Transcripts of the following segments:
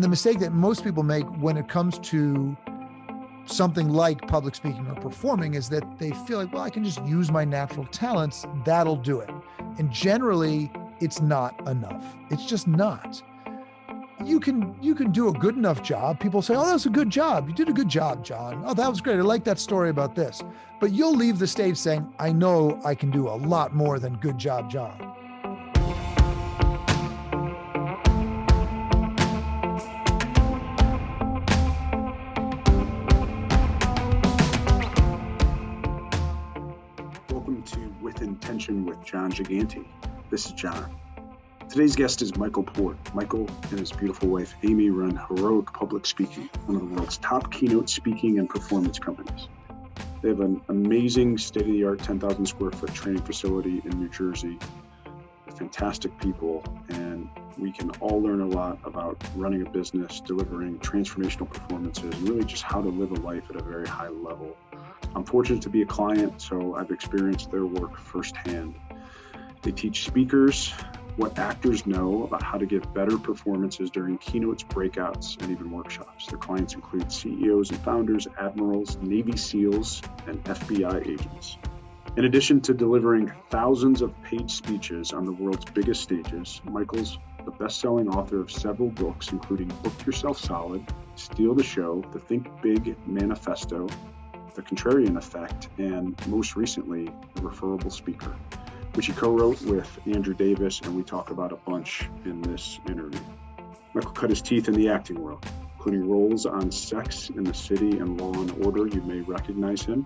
The mistake that most people make when it comes to something like public speaking or performing is that they feel like, well, I can just use my natural talents, that'll do it. And generally, it's not enough. It's just not. You can do a good enough job. People say, oh, that was a good job. You did a good job, John. Oh, that was great. I like that story about this. But you'll leave the stage saying, I know I can do a lot more than good job, John. Welcome to With Intention with John Gigante. This is John. Today's guest is Michael Port. Michael and his beautiful wife, Amy, run Heroic Public Speaking, one of the world's top keynote speaking and performance companies. They have an amazing state-of-the-art 10,000 square foot training facility in New Jersey with fantastic people, and we can all learn a lot about running a business, delivering transformational performances, and really just how to live a life at a very high level. I'm fortunate to be a client, so I've experienced their work firsthand. They teach speakers what actors know about how to give better performances during keynotes, breakouts, and even workshops. Their clients include CEOs and founders, admirals, Navy SEALs, and FBI agents. In addition to delivering thousands of paid speeches on the world's biggest stages, Michael's the best-selling author of several books, including Book Yourself Solid, Steal the Show, The Think Big Manifesto, The Contrarian Effect, and most recently, The Referable Speaker, which he co-wrote with Andrew Davis, and we talk about a bunch in this interview. Michael cut his teeth in the acting world, including roles on Sex and the City and Law and Order. You may recognize him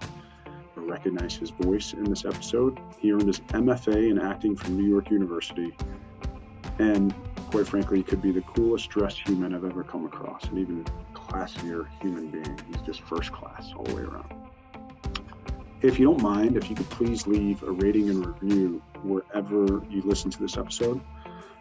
or recognize his voice in this episode. He earned his MFA in acting from New York University, and quite frankly, he could be the coolest dressed human I've ever come across, an even classier human being. He's just first class all the way around. If you don't mind, if you could please leave a rating and review wherever you listen to this episode.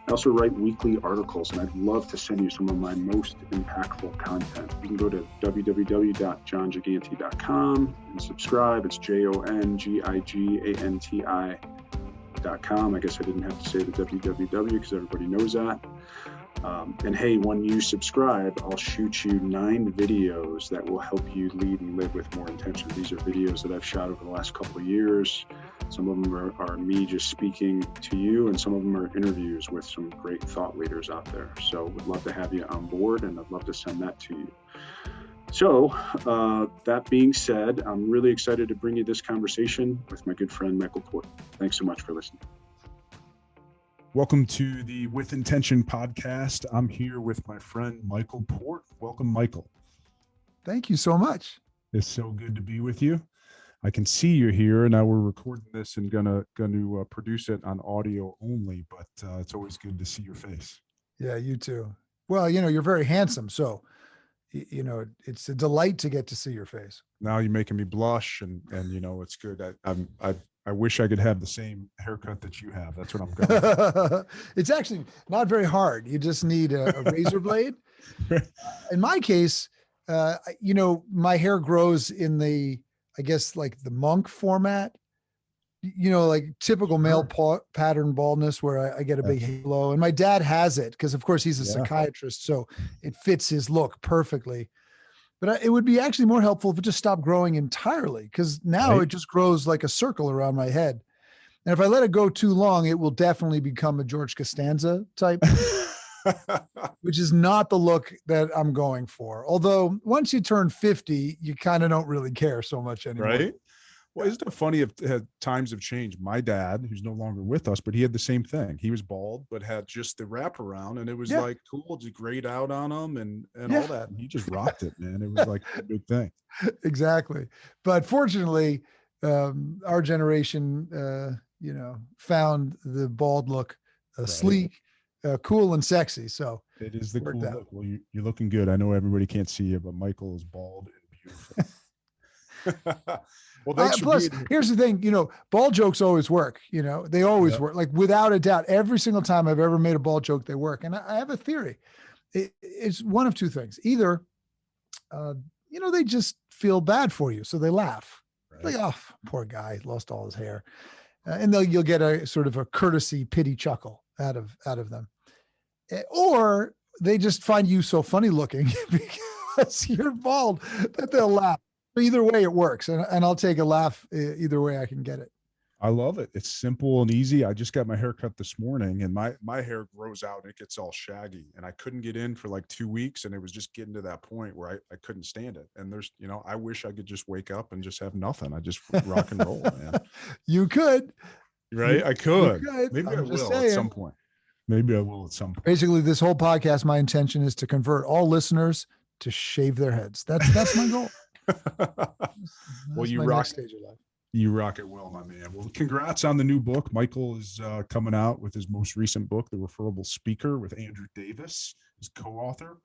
I also write weekly articles, and I'd love to send you some of my most impactful content. You can go to www.johngiganti.com and subscribe. It's JONGIGANTI.com. I guess I didn't have to say the www because everybody knows that. And hey, when you subscribe, I'll shoot you 9 videos that will help you lead and live with more intention. These are videos that I've shot over the last couple of years. Some of them are me just speaking to you, and some of them are interviews with some great thought leaders out there. So would love to have you on board, and I'd love to send that to you. So that being said, I'm really excited to bring you this conversation with my good friend, Michael Port. Thanks so much for listening. Welcome to the With Intention podcast. I'm here with my friend, Michael Port. Welcome, Michael. Thank you so much. It's so good to be with you. I can see you're here. Now we're recording this and gonna produce it on audio only, but it's always good to see your face. Yeah, you too. Well, you're very handsome, so it's a delight to get to see your face. Now you're making me blush, and it's good. I wish I could have the same haircut that you have. That's what I'm going for. It's actually not very hard. You just need a razor blade. In my case, my hair grows in I guess like the monk format, like typical male pattern baldness where I get a big halo. And my dad has it because, of course, he's a psychiatrist. So it fits his look perfectly. But it would be actually more helpful if it just stopped growing entirely, because now it just grows like a circle around my head. And if I let it go too long, it will definitely become a George Costanza type, which is not the look that I'm going for. Although once you turn 50, you kind of don't really care so much anymore. Right? Well, isn't it funny if times have changed? My dad, who's no longer with us, but he had the same thing. He was bald, but had just the wraparound, and it was like cool, just grayed out on him and all that. And he just rocked it, man. It was like a big thing. Exactly. But fortunately, our generation, found the bald look sleek, cool, and sexy. So it is the cool look. Well, you're looking good. I know everybody can't see you, but Michael is bald and beautiful. Well, plus, here's the thing, bald jokes always work. They always work. Like without a doubt, every single time I've ever made a bald joke, they work. And I have a theory. It's one of two things. Either, they just feel bad for you, so they laugh. Right. Like, oh, poor guy, lost all his hair, and you'll get a sort of a courtesy pity chuckle out of them. Or they just find you so funny looking because you're bald that they'll laugh. Either way, it works. And I'll take a laugh either way I can get it. I love it. It's simple and easy. I just got my hair cut this morning, and my hair grows out and it gets all shaggy, and I couldn't get in for like 2 weeks, and it was just getting to that point where I couldn't stand it. And there's, I wish I could just wake up and just have nothing. I just rock and roll, man. You could. Right? I could. Maybe I'm I just will at some point. Maybe I will at some point. Basically, this whole podcast, my intention is to convert all listeners to shave their heads. That's my goal. Well, you rock stage of life. You rock it well, my man. Well, congrats on the new book. Michael is coming out with his most recent book, The Referable Speaker, with Andrew Davis, his co-author.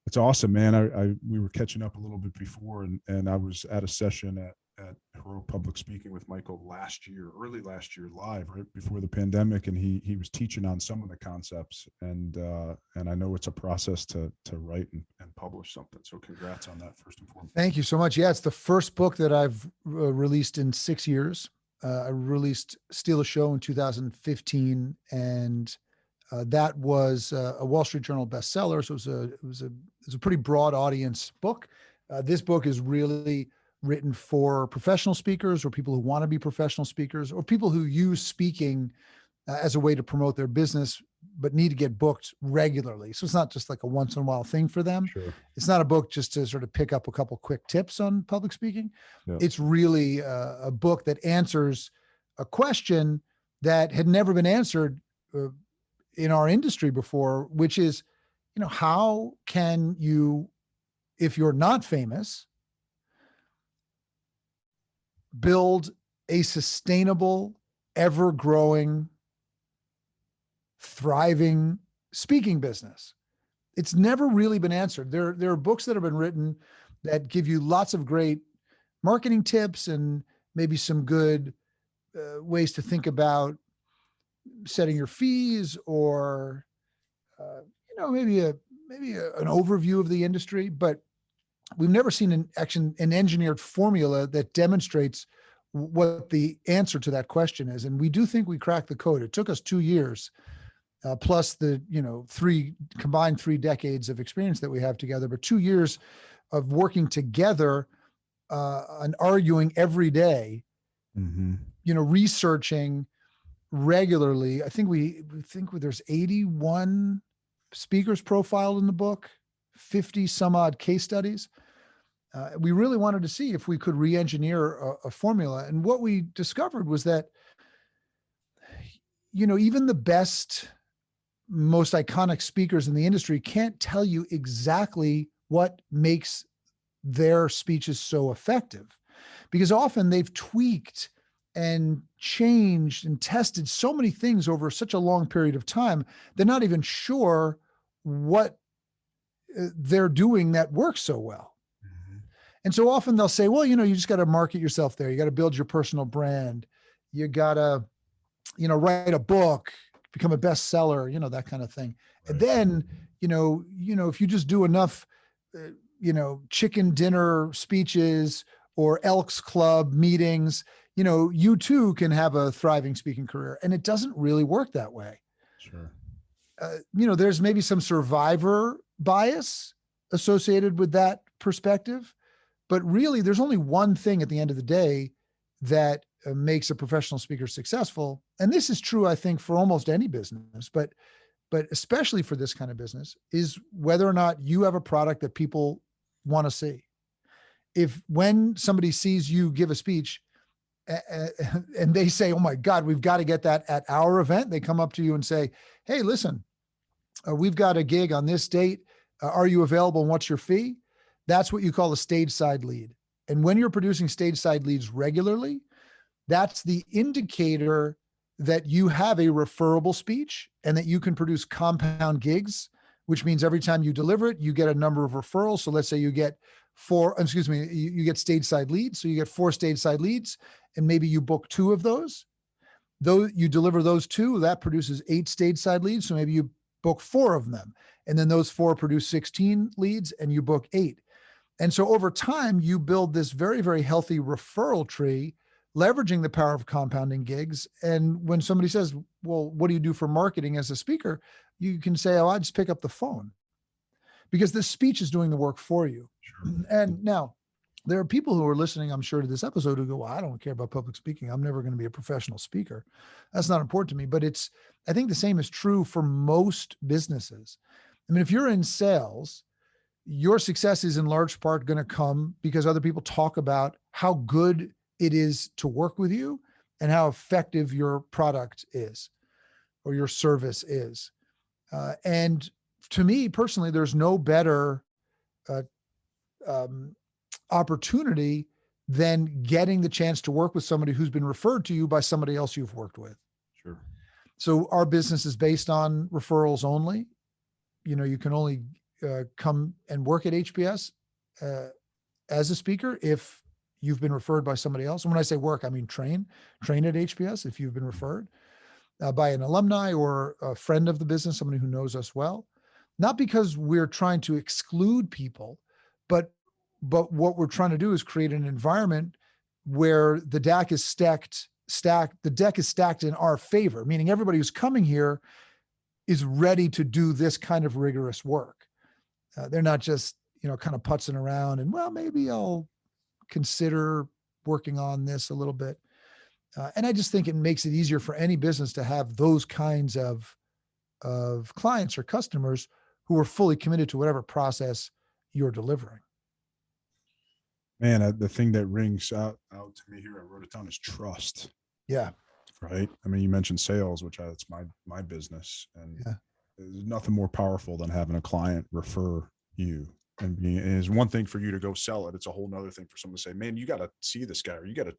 It's awesome, man. We were catching up a little bit before, and I was at a session at Heroic Public Speaking with Michael early last year, live, right before the pandemic, and he was teaching on some of the concepts, and I know it's a process to write and publish something. So congrats on that, first and foremost. Thank you so much. Yeah, it's the first book that I've released in 6 years. I released Steal a Show in 2015, and that was a Wall Street Journal bestseller. So it was a pretty broad audience book. This book is really written for professional speakers, or people who want to be professional speakers, or people who use speaking as a way to promote their business, but need to get booked regularly. So it's not just like a once in a while thing for them. Sure. It's not a book just to sort of pick up a couple quick tips on public speaking. Yeah. It's really a book that answers a question that had never been answered in our industry before, which is, how can you, if you're not famous, build a sustainable, ever-growing, thriving speaking business? It's never really been answered. There are books that have been written that give you lots of great marketing tips and maybe some good ways to think about setting your fees, or maybe an overview of the industry. But we've never seen an engineered formula that demonstrates what the answer to that question is. And we do think we cracked the code. It took us 2 years, plus the, 3 decades of experience that we have together, but 2 years of working together and arguing every day, researching regularly. I think we think there's 81 speakers profiled in the book, 50 some odd case studies. We really wanted to see if we could re-engineer a formula. And what we discovered was that, even the best, most iconic speakers in the industry can't tell you exactly what makes their speeches so effective, because often they've tweaked and changed and tested so many things over such a long period of time, they're not even sure what they're doing that works so well. And so often they'll say, well, you just got to market yourself there. You got to build your personal brand. You got to, write a book, become a bestseller, that kind of thing. Right. And then, if you just do enough, chicken dinner speeches or Elks Club meetings, you too can have a thriving speaking career. And it doesn't really work that way. Sure. There's maybe some survivor bias associated with that perspective. But really, there's only one thing at the end of the day that makes a professional speaker successful. And this is true, I think, for almost any business, but especially for this kind of business, is whether or not you have a product that people want to see. If when somebody sees you give a speech and they say, oh my God, we've got to get that at our event, they come up to you and say, hey, listen, we've got a gig on this date. Are you available and what's your fee? That's what you call a stage side lead. And when you're producing stage side leads regularly, that's the indicator that you have a referable speech and that you can produce compound gigs, which means every time you deliver it, you get a number of referrals. So let's say you get you get stage side leads. So you get 4 stage side leads, and maybe you book 2 of those. Though you deliver those 2, that produces 8 stage side leads. So maybe you book 4 of them, and then those 4 produce 16 leads, and you book 8. And so over time, you build this very, very healthy referral tree leveraging the power of compounding gigs. And when somebody says, well, what do you do for marketing as a speaker? You can say, oh, I just pick up the phone, because the speech is doing the work for you. Sure. And now there are people who are listening, I'm sure, to this episode who go, well, I don't care about public speaking. I'm never going to be a professional speaker. That's not important to me. But I think the same is true for most businesses. I mean, if you're in sales, your success is in large part going to come because other people talk about how good it is to work with you and how effective your product is or your service is. And to me personally, there's no better opportunity than getting the chance to work with somebody who's been referred to you by somebody else you've worked with. Sure. So our business is based on referrals only. You can only come and work at HBS as a speaker if you've been referred by somebody else. And when I say work, I mean train at HBS if you've been referred by an alumni or a friend of the business, somebody who knows us well. Not because we're trying to exclude people, but what we're trying to do is create an environment where the deck is stacked in our favor, meaning everybody who's coming here is ready to do this kind of rigorous work. They're not just, kind of putzing around and, well, maybe I'll consider working on this a little bit. And I just think it makes it easier for any business to have those kinds of clients or customers who are fully committed to whatever process you're delivering. Man, the thing that rings out to me here, I wrote it down, is trust. Yeah. Right. I mean, you mentioned sales, which that's my business, and there's nothing more powerful than having a client refer you. And it's one thing for you to go sell it. It's a whole nother thing for someone to say, man, you got to see this guy, or you got to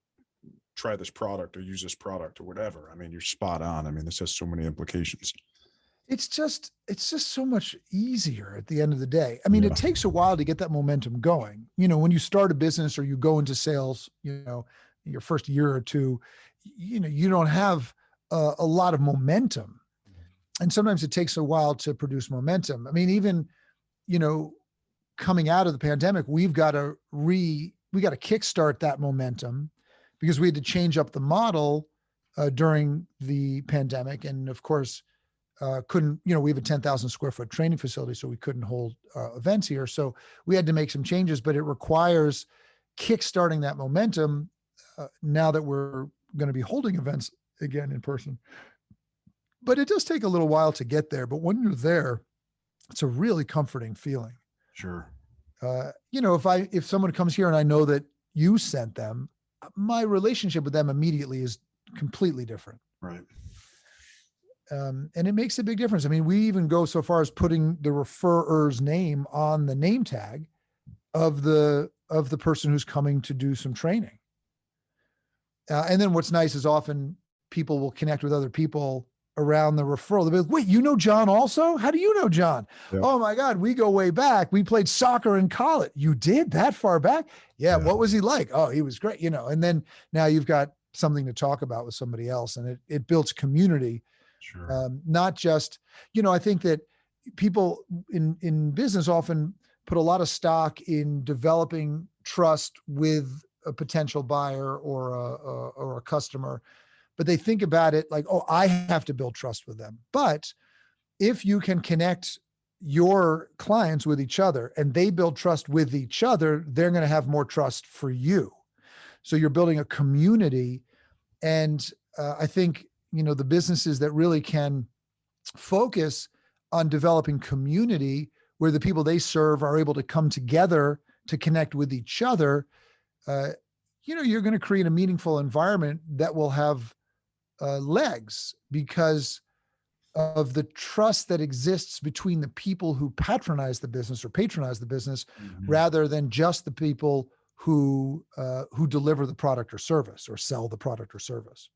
try this product or use this product or whatever. I mean, you're spot on. I mean, this has so many implications. It's just so much easier at the end of the day. I mean, It takes a while to get that momentum going. When you start a business or you go into sales, your first year or two, you don't have a lot of momentum. And sometimes it takes a while to produce momentum. I mean, even, coming out of the pandemic, we got to kickstart that momentum because we had to change up the model during the pandemic. And of course, we have a 10,000 square foot training facility, so we couldn't hold events here. So we had to make some changes, but it requires kickstarting that momentum now that we're going to be holding events again in person. But it does take a little while to get there. But when you're there, it's a really comforting feeling. Sure. If someone comes here and I know that you sent them, my relationship with them immediately is completely different. Right. And it makes a big difference. I mean, we even go so far as putting the referrer's name on the name tag of the person who's coming to do some training. And then what's nice is often people will connect with other people around the referral. They'll be like, wait, you know John also? How do you know John? Yep. Oh my God, we go way back. We played soccer in college. You did that far back? Yeah. What was he like? Oh, he was great. And then now you've got something to talk about with somebody else, and it builds community. Sure. Not just, I think that people in business often put a lot of stock in developing trust with a potential buyer or a customer, but they think about it like, oh, I have to build trust with them. But if you can connect your clients with each other and they build trust with each other, they're going to have more trust for you. So you're building a community. And I think, the businesses that really can focus on developing community where the people they serve are able to come together to connect with each other, you're going to create a meaningful environment that will have legs because of the trust that exists between the people who patronize the business rather than just the people who deliver the product or service or sell the product or service.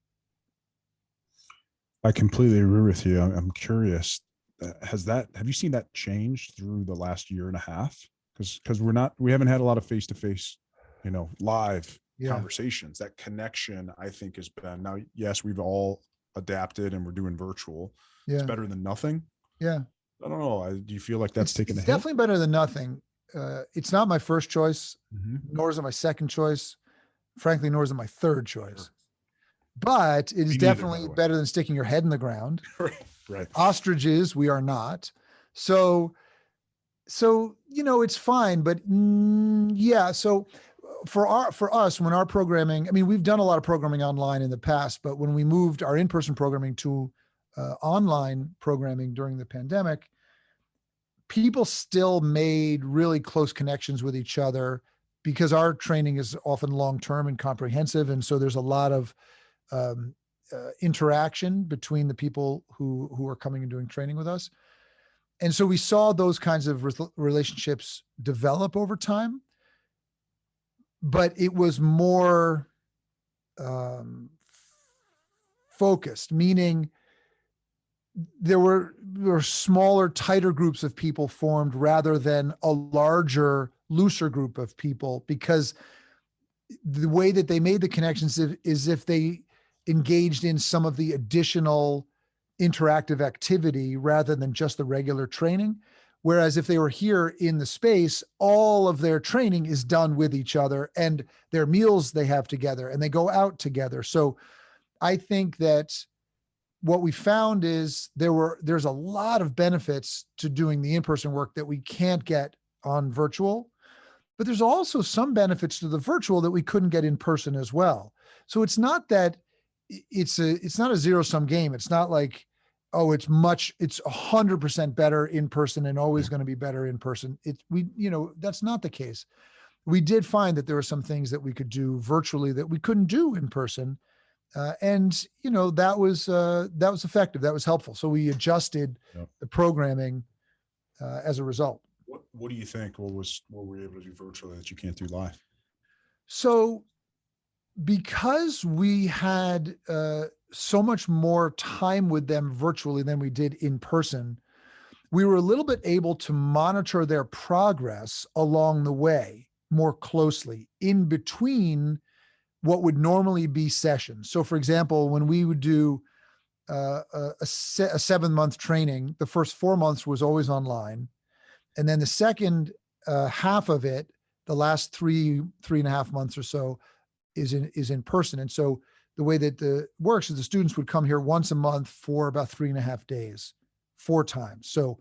I completely agree with you. I'm curious. Have you seen that change through the last year and a half? Because we haven't had a lot of face-to-face, live conversations. That connection, I think, has been, now, yes, we've all adapted and we're doing virtual. Yeah. It's better than nothing. Yeah. I don't know. Do you feel like that's taken a hit? It's definitely better than nothing. It's not my first choice, nor is it my second choice. frankly, nor is it my third choice. But it is definitely better than sticking your head in the ground. Right. Ostriches, we are not. So, it's fine, but yeah. So for us, when our programming, I mean, we've done a lot of programming online in the past, but when we moved our in-person programming to online programming during the pandemic, people still made really close connections with each other because our training is often long-term and comprehensive. And so there's a lot of interaction between the people who are coming and doing training with us. And so we saw those kinds of relationships develop over time, but it was more focused, meaning there were smaller, tighter groups of people formed rather than a larger, looser group of people, because the way that they made the connections is if they engaged in some of the additional interactive activity rather than just the regular training. Whereas if they were here in the space, all of their training is done with each other, and their meals they have together, and they go out together. So I think that what we found is there's a lot of benefits to doing the in-person work that we can't get on virtual, but there's also some benefits to the virtual that we couldn't get in person as well. So it's not that it's not a zero-sum game. It's not like, oh, it's 100% better in person and always going to be better in person. That's not the case. We did find that there were some things that we could do virtually that we couldn't do in person. And that was effective. That was helpful. So we adjusted the programming as a result. What do you think? What were you able to do virtually that you can't do live? So because we had so much more time with them virtually than we did in person, we were a little bit able to monitor their progress along the way more closely in between what would normally be sessions. So for example, when we would do a 7-month training, the first 4 months was always online. And then the second half of it, the last 3.5 months or so is in person. And so the way that it works is the students would come here once a month for about 3.5 days, 4 times. So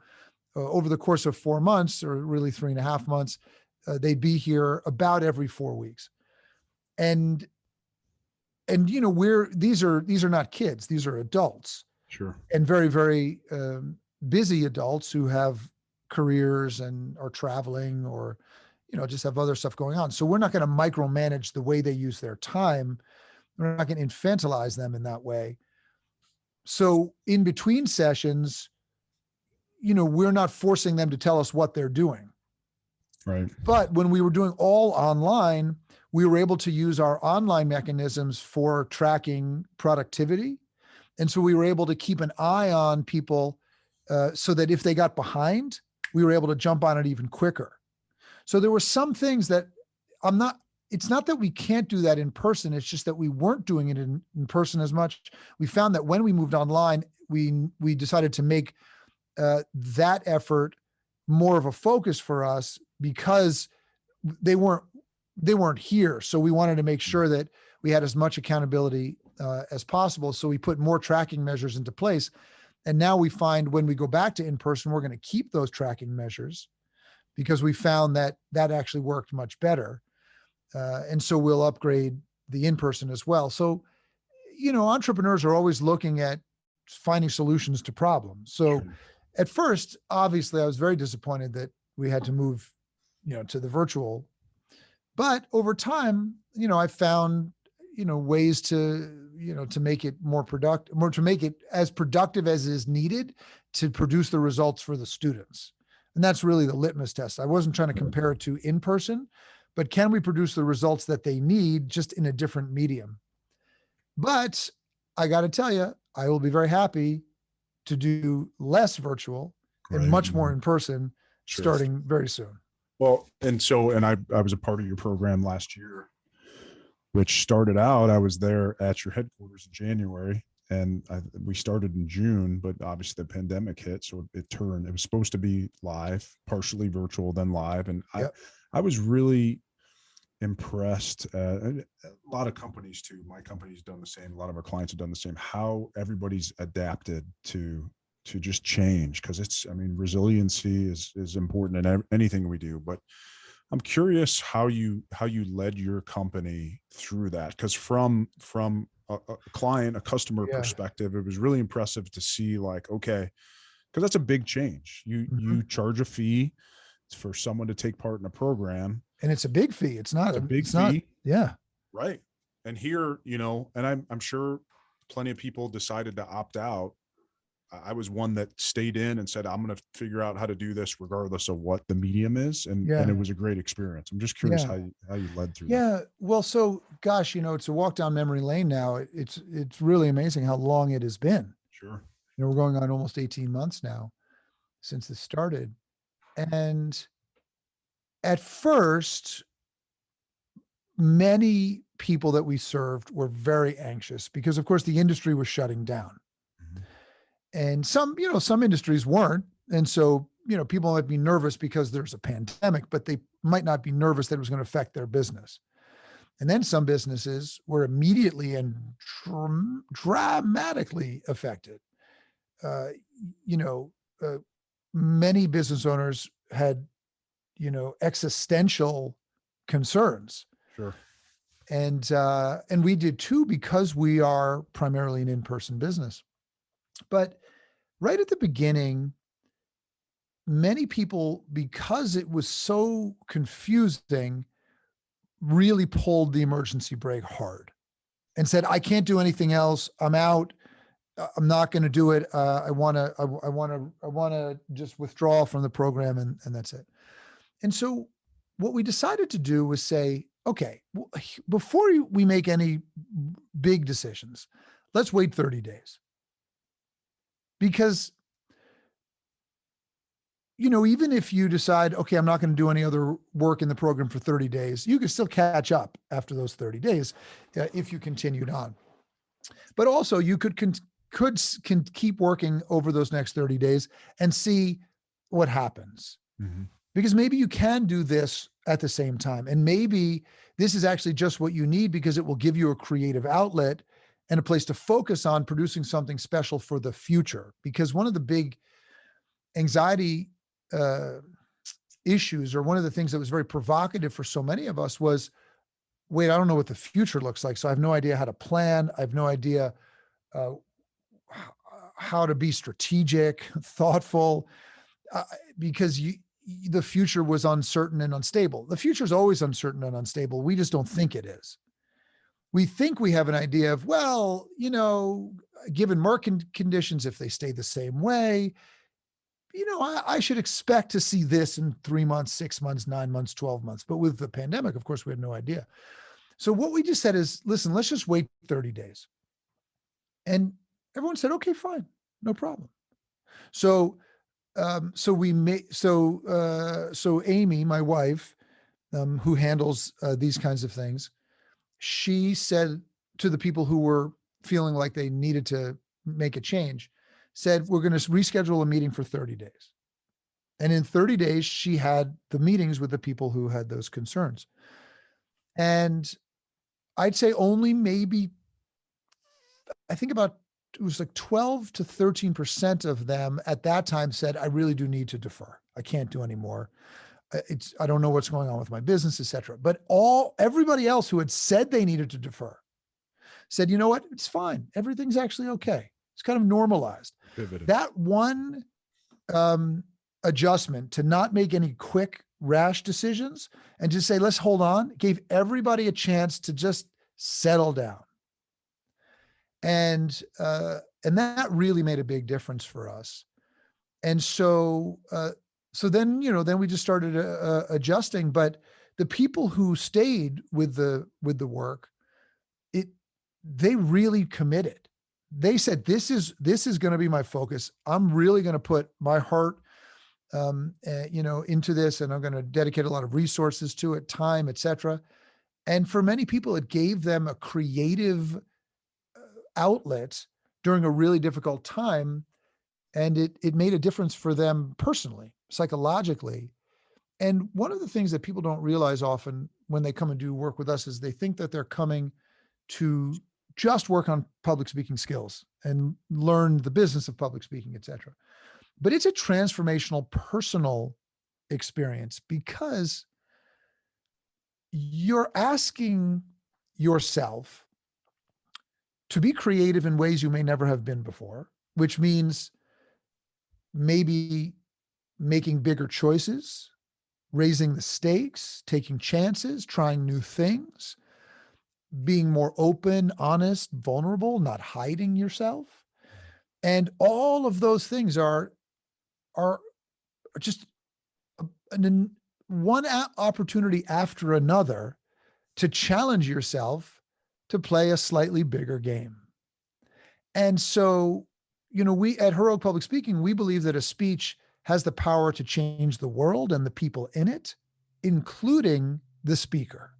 over the course of 4 months, or really 3.5 months, they'd be here about every 4 weeks. And these are not kids, these are adults. Sure. And very, very busy adults who have careers and are traveling or, just have other stuff going on. So we're not going to micromanage the way they use their time. We're not going to infantilize them in that way. So in between sessions, we're not forcing them to tell us what they're doing. Right. But when we were doing all online, we were able to use our online mechanisms for tracking productivity. And so we were able to keep an eye on people so that if they got behind, we were able to jump on it even quicker. So there were some things that it's not that we can't do that in person. It's just that we weren't doing it in person as much. We found that when we moved online, we decided to make that effort more of a focus for us because they weren't here. So we wanted to make sure that we had as much accountability as possible. So we put more tracking measures into place. And now we find when we go back to in-person, we're going to keep those tracking measures because we found that actually worked much better. And so we'll upgrade the in-person as well. So, entrepreneurs are always looking at finding solutions to problems. So at first, obviously, I was very disappointed that we had to move, to the virtual. But over time, I found, ways to make it more productive, to make it as productive as is needed to produce the results for the students. And that's really the litmus test. I wasn't trying to compare it to in-person, but can we produce the results that they need just in a different medium? But I got to tell you, I will be very happy to do less virtual and much more in person starting very soon. Well, and I was a part of your program last year, which started out, I was there at your headquarters in January, and we started in June, but obviously the pandemic hit. So it was supposed to be live, partially virtual, then live. And I was really impressed, and a lot of companies too. My company's done the same. A lot of our clients have done the same. How everybody's adapted to just change, because I mean, resiliency is important in anything we do. But I'm curious how you led your company through that, because from a client, a customer Yeah. perspective, it was really impressive to see, like, okay, because that's a big change. Mhm. You charge a fee for someone to take part in a program. And it's a big fee. It's not, It's a big it's not, fee, yeah. right? And here, and I'm sure plenty of people decided to opt out. I was one that stayed in and said, I'm going to figure out how to do this regardless of what the medium is. And Yeah. it was a great experience. I'm just curious Yeah. how you led through that. Yeah. Well, so gosh, it's a walk down memory lane now. It's really amazing how long it has been. Sure. We're going on almost 18 months now since this started. And at first, many people that we served were very anxious because, of course, the industry was shutting down. Mhm. And some industries weren't. And so, people might be nervous because there's a pandemic, but they might not be nervous that it was going to affect their business. And then some businesses were immediately and dramatically affected. Uh, you know, uh, Many business owners had, existential concerns. Sure. And we did too, because we are primarily an in-person business. But right at the beginning, many people, because it was so confusing, really pulled the emergency brake hard and said, I can't do anything else. I'm out. I'm not going to do it. I want to just withdraw from the program, and that's it. And so what we decided to do was say, okay, before we make any big decisions, let's wait 30 days. Because, even if you decide, okay, I'm not going to do any other work in the program for 30 days, you can still catch up after those 30 days if you continued on. But also you could keep working over those next 30 days and see what happens. Mm-hmm. Because maybe you can do this at the same time. And maybe this is actually just what you need, because it will give you a creative outlet and a place to focus on producing something special for the future. Because one of the big anxiety issues, or one of the things that was very provocative for so many of us, was, wait, I don't know what the future looks like. So I have no idea how to plan. I have no idea how to be strategic, thoughtful, because the future was uncertain and unstable. The future is always uncertain and unstable. We just don't think it is. We think we have an idea of, well, given market conditions, if they stay the same way, I should expect to see this in 3 months, 6 months, 9 months, 12 months. But with the pandemic, of course, we had no idea. So what we just said is, listen, let's just wait 30 days. And everyone said, okay, fine, no problem. So Amy, my wife, who handles these kinds of things, she said to the people who were feeling like they needed to make a change, said, we're going to reschedule a meeting for 30 days. And in 30 days, she had the meetings with the people who had those concerns. And I'd say only maybe, I think it was like 12 to 13% of them at that time said, I really do need to defer. I can't do anymore. I don't know what's going on with my business, et cetera. But everybody else who had said they needed to defer said, you know what? It's fine. Everything's actually okay. It's kind of normalized. Pivoted. That one adjustment to not make any quick, rash decisions and just say, let's hold on, gave everybody a chance to just settle down. And that really made a big difference for us. And so then we just started adjusting. But the people who stayed with the work, they really committed. They said, this is going to be my focus. I'm really going to put my heart into this, and I'm going to dedicate a lot of resources to it, time, et cetera. And for many people, it gave them a creative outlet during a really difficult time. And it made a difference for them personally, psychologically. And one of the things that people don't realize often when they come and do work with us is they think that they're coming to just work on public speaking skills and learn the business of public speaking, et cetera. But it's a transformational personal experience because you're asking yourself to be creative in ways you may never have been before, which means maybe making bigger choices, raising the stakes, taking chances, trying new things, being more open, honest, vulnerable, not hiding yourself. And all of those things are just one opportunity after another to challenge yourself to play a slightly bigger game. And so, we at Heroic Public Speaking, we believe that a speech has the power to change the world and the people in it, including the speaker.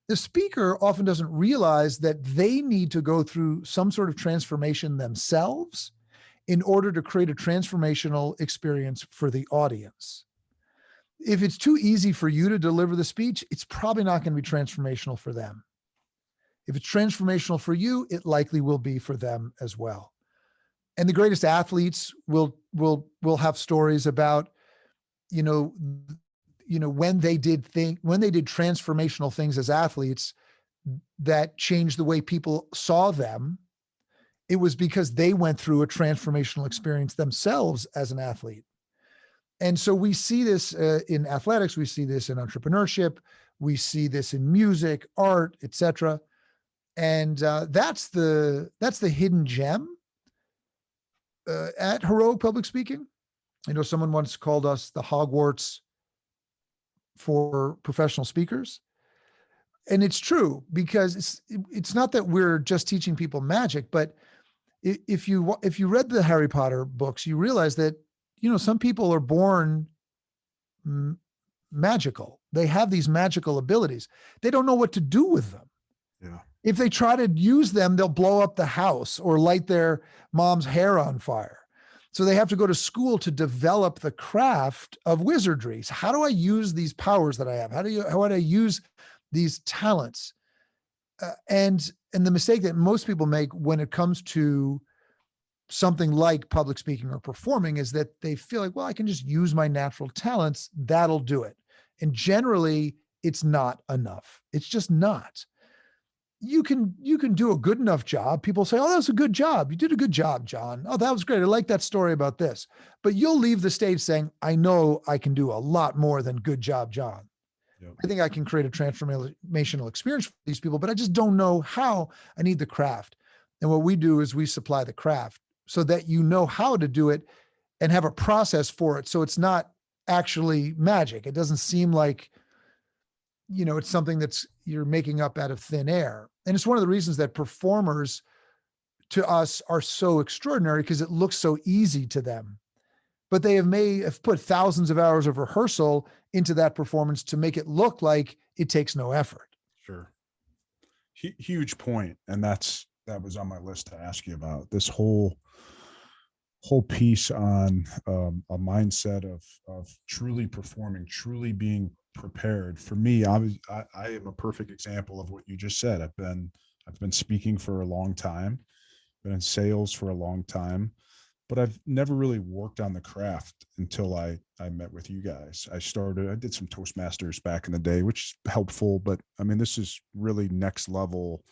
The speaker often doesn't realize that they need to go through some sort of transformation themselves in order to create a transformational experience for the audience. If it's too easy for you to deliver the speech, it's probably not going to be transformational for them. If it's transformational for you, it likely will be for them as well. And the greatest athletes will have stories about, when they did transformational things as athletes that changed the way people saw them. It was because they went through a transformational experience themselves as an athlete. And so we see this in athletics, we see this in entrepreneurship, we see this in music, art, etc. And that's the hidden gem at Heroic Public Speaking. Someone once called us the Hogwarts for professional speakers. And it's true, because it's not that we're just teaching people magic, but if you read the Harry Potter books, you realize that, some people are born magical. They have these magical abilities. They don't know what to do with them. Yeah. If they try to use them, they'll blow up the house or light their mom's hair on fire. So they have to go to school to develop the craft of wizardry. So how do I use these powers that I have? How do I use these talents? And the mistake that most people make when it comes to something like public speaking or performing is that they feel like, well, I can just use my natural talents. That'll do it. And generally, it's not enough. It's just not. You can do a good enough job. People say, oh, that was a good job. You did a good job, John. Oh, that was great. I like that story about this. But you'll leave the stage saying, I know I can do a lot more than good job, John. Yep. I think I can create a transformational experience for these people, but I just don't know how. I need the craft. And what we do is we supply the craft so that you know how to do it and have a process for it. So it's not actually magic. It doesn't seem like, it's something that's you're making up out of thin air. And it's one of the reasons that performers to us are so extraordinary, because it looks so easy to them. But they may have put thousands of hours of rehearsal into that performance to make it look like it takes no effort. Sure. Huge point. And that was on my list to ask you about, this whole piece on a mindset of truly performing, truly being prepared. For me, I am a perfect example of what you just said. I've been speaking for a long time, been in sales for a long time, but I've never really worked on the craft until I met with you guys. I did some Toastmasters back in the day, which is helpful, but I mean, this is really next level,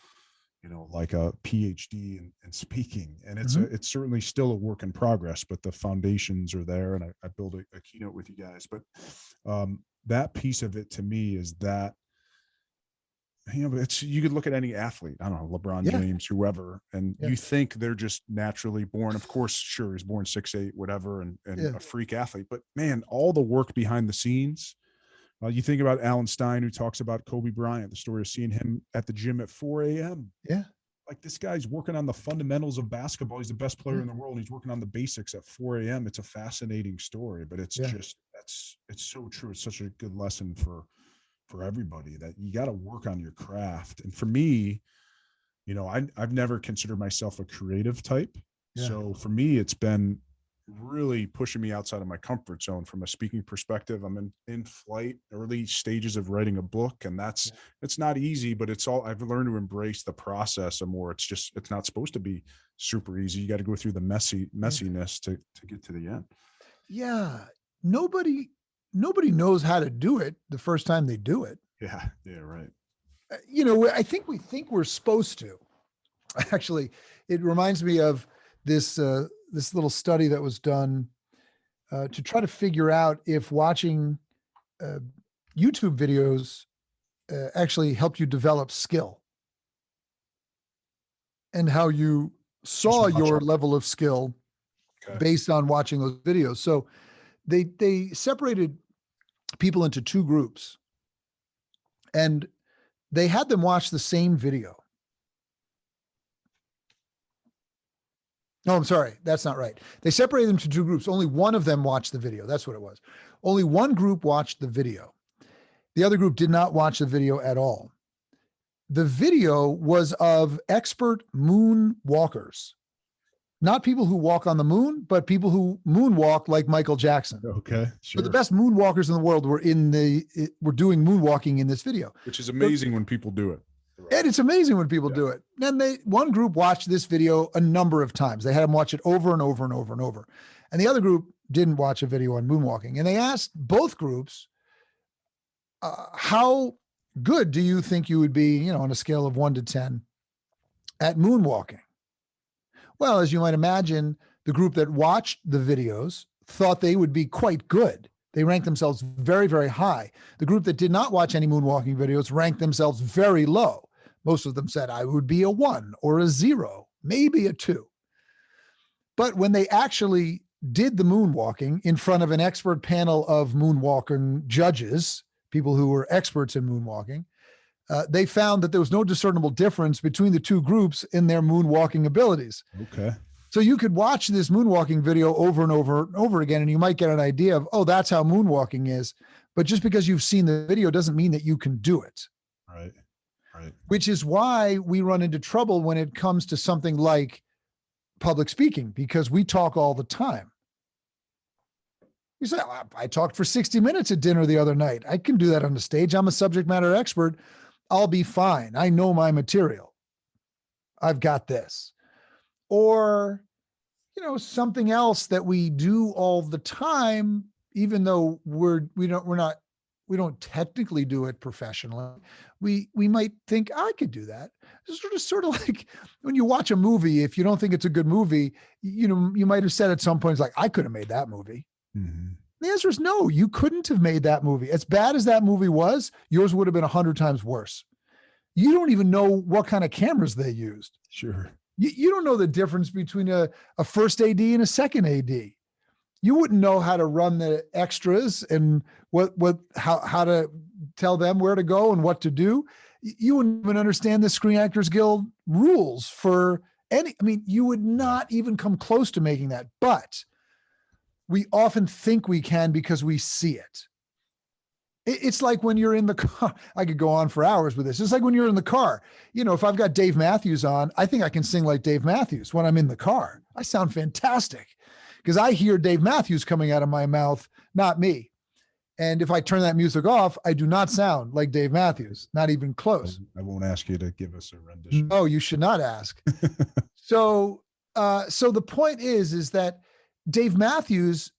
like a PhD in speaking. And it's certainly still a work in progress, but the foundations are there. And I built a keynote with you guys, but that piece of it to me is that, you could look at any athlete, I don't know, LeBron James, whoever, and you think they're just naturally born. Of course, sure, he's born 6'8", whatever, and a freak athlete, but man, all the work behind the scenes. You think about Alan Stein, who talks about Kobe Bryant, the story of seeing him at the gym at 4 a.m. Yeah. Like, this guy's working on the fundamentals of basketball. He's the best player in the world. He's working on the basics at 4 a.m. It's a fascinating story, but it's so true. It's such a good lesson for everybody, that you got to work on your craft. And for me, I've never considered myself a creative type. Yeah. So for me, it's been really pushing me outside of my comfort zone from a speaking perspective. I'm in flight, early stages of writing a book, and it's not easy, but I've learned to embrace the process more. It's not supposed to be super easy. You got to go through the messiness to get to the end. Yeah. Nobody knows how to do it the first time they do it. Yeah. Yeah. Right. I think we're supposed to. Actually, it reminds me of this little study that was done to try to figure out if watching YouTube videos actually helped you develop skill, and how you saw your level of skill based on watching those videos. So they separated people into two groups, and they had them watch the same video. No, I'm sorry. That's not right. They separated them to two groups. Only one of them watched the video. That's what it was. Only one group watched the video. The other group did not watch the video at all. The video was of expert moon walkers, not people who walk on the moon, but people who moonwalk like Michael Jackson. Okay, sure. But the best moonwalkers in the world were doing moonwalking in this video. Which is amazing when people do it. And it's amazing when people do it. And one group watched this video a number of times. They had them watch it over and over and over and over. And the other group didn't watch a video on moonwalking. And they asked both groups, how good do you think you would be, on a scale of 1 to 10 at moonwalking? Well, as you might imagine, the group that watched the videos thought they would be quite good. They ranked themselves very, very high. The group that did not watch any moonwalking videos ranked themselves very low. Most of them said I would be a 1 or a 0, maybe a 2. But when they actually did the moonwalking in front of an expert panel of moonwalking judges, people who were experts in moonwalking, they found that there was no discernible difference between the two groups in their moonwalking abilities. Okay. So you could watch this moonwalking video over and over and over again, and you might get an idea of, oh, that's how moonwalking is. But just because you've seen the video doesn't mean that you can do it. Right. Right. Which is why we run into trouble when it comes to something like public speaking, because we talk all the time. You say, I talked for 60 minutes at dinner the other night. I can do that on the stage. I'm a subject matter expert. I'll be fine. I know my material. I've got this. Or, something else that we do all the time, even though we don't technically do it professionally. We might think I could do that. It's sort of like when you watch a movie, if you don't think it's a good movie, you might have said at some points like, I could have made that movie. Mm-hmm. The answer is no, you couldn't have made that movie. As bad as that movie was, yours would have been 100 times worse. You don't even know what kind of cameras they used. Sure. You don't know the difference between a first AD and a second AD. You wouldn't know how to run the extras and how to tell them where to go and what to do. You wouldn't even understand the Screen Actors Guild rules for you would not even come close to making that. But we often think we can because we see it. It's like when you're in the car. I could go on for hours with this. It's like when you're in the car. If I've got Dave Matthews on, I think I can sing like Dave Matthews when I'm in the car. I sound fantastic because I hear Dave Matthews coming out of my mouth, not me. And if I turn that music off, I do not sound like Dave Matthews, not even close. I won't ask you to give us a rendition. No, you should not ask. So the point is that Dave Matthews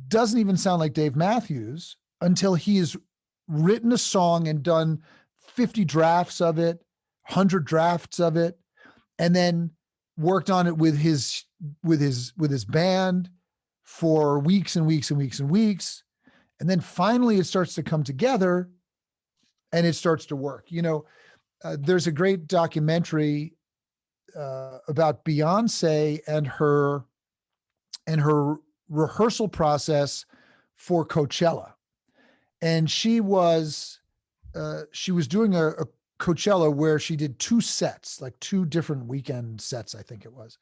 doesn't even sound like Dave Matthews until he has written a song and done 50 drafts of it, 100 drafts of it, and then worked on it with his band for weeks and weeks and weeks and weeks. And then finally it starts to come together and it starts to work. There's a great documentary about Beyonce and her rehearsal process for Coachella. And she was doing a Coachella where she did 2 sets, like 2 different weekend sets, I think it was.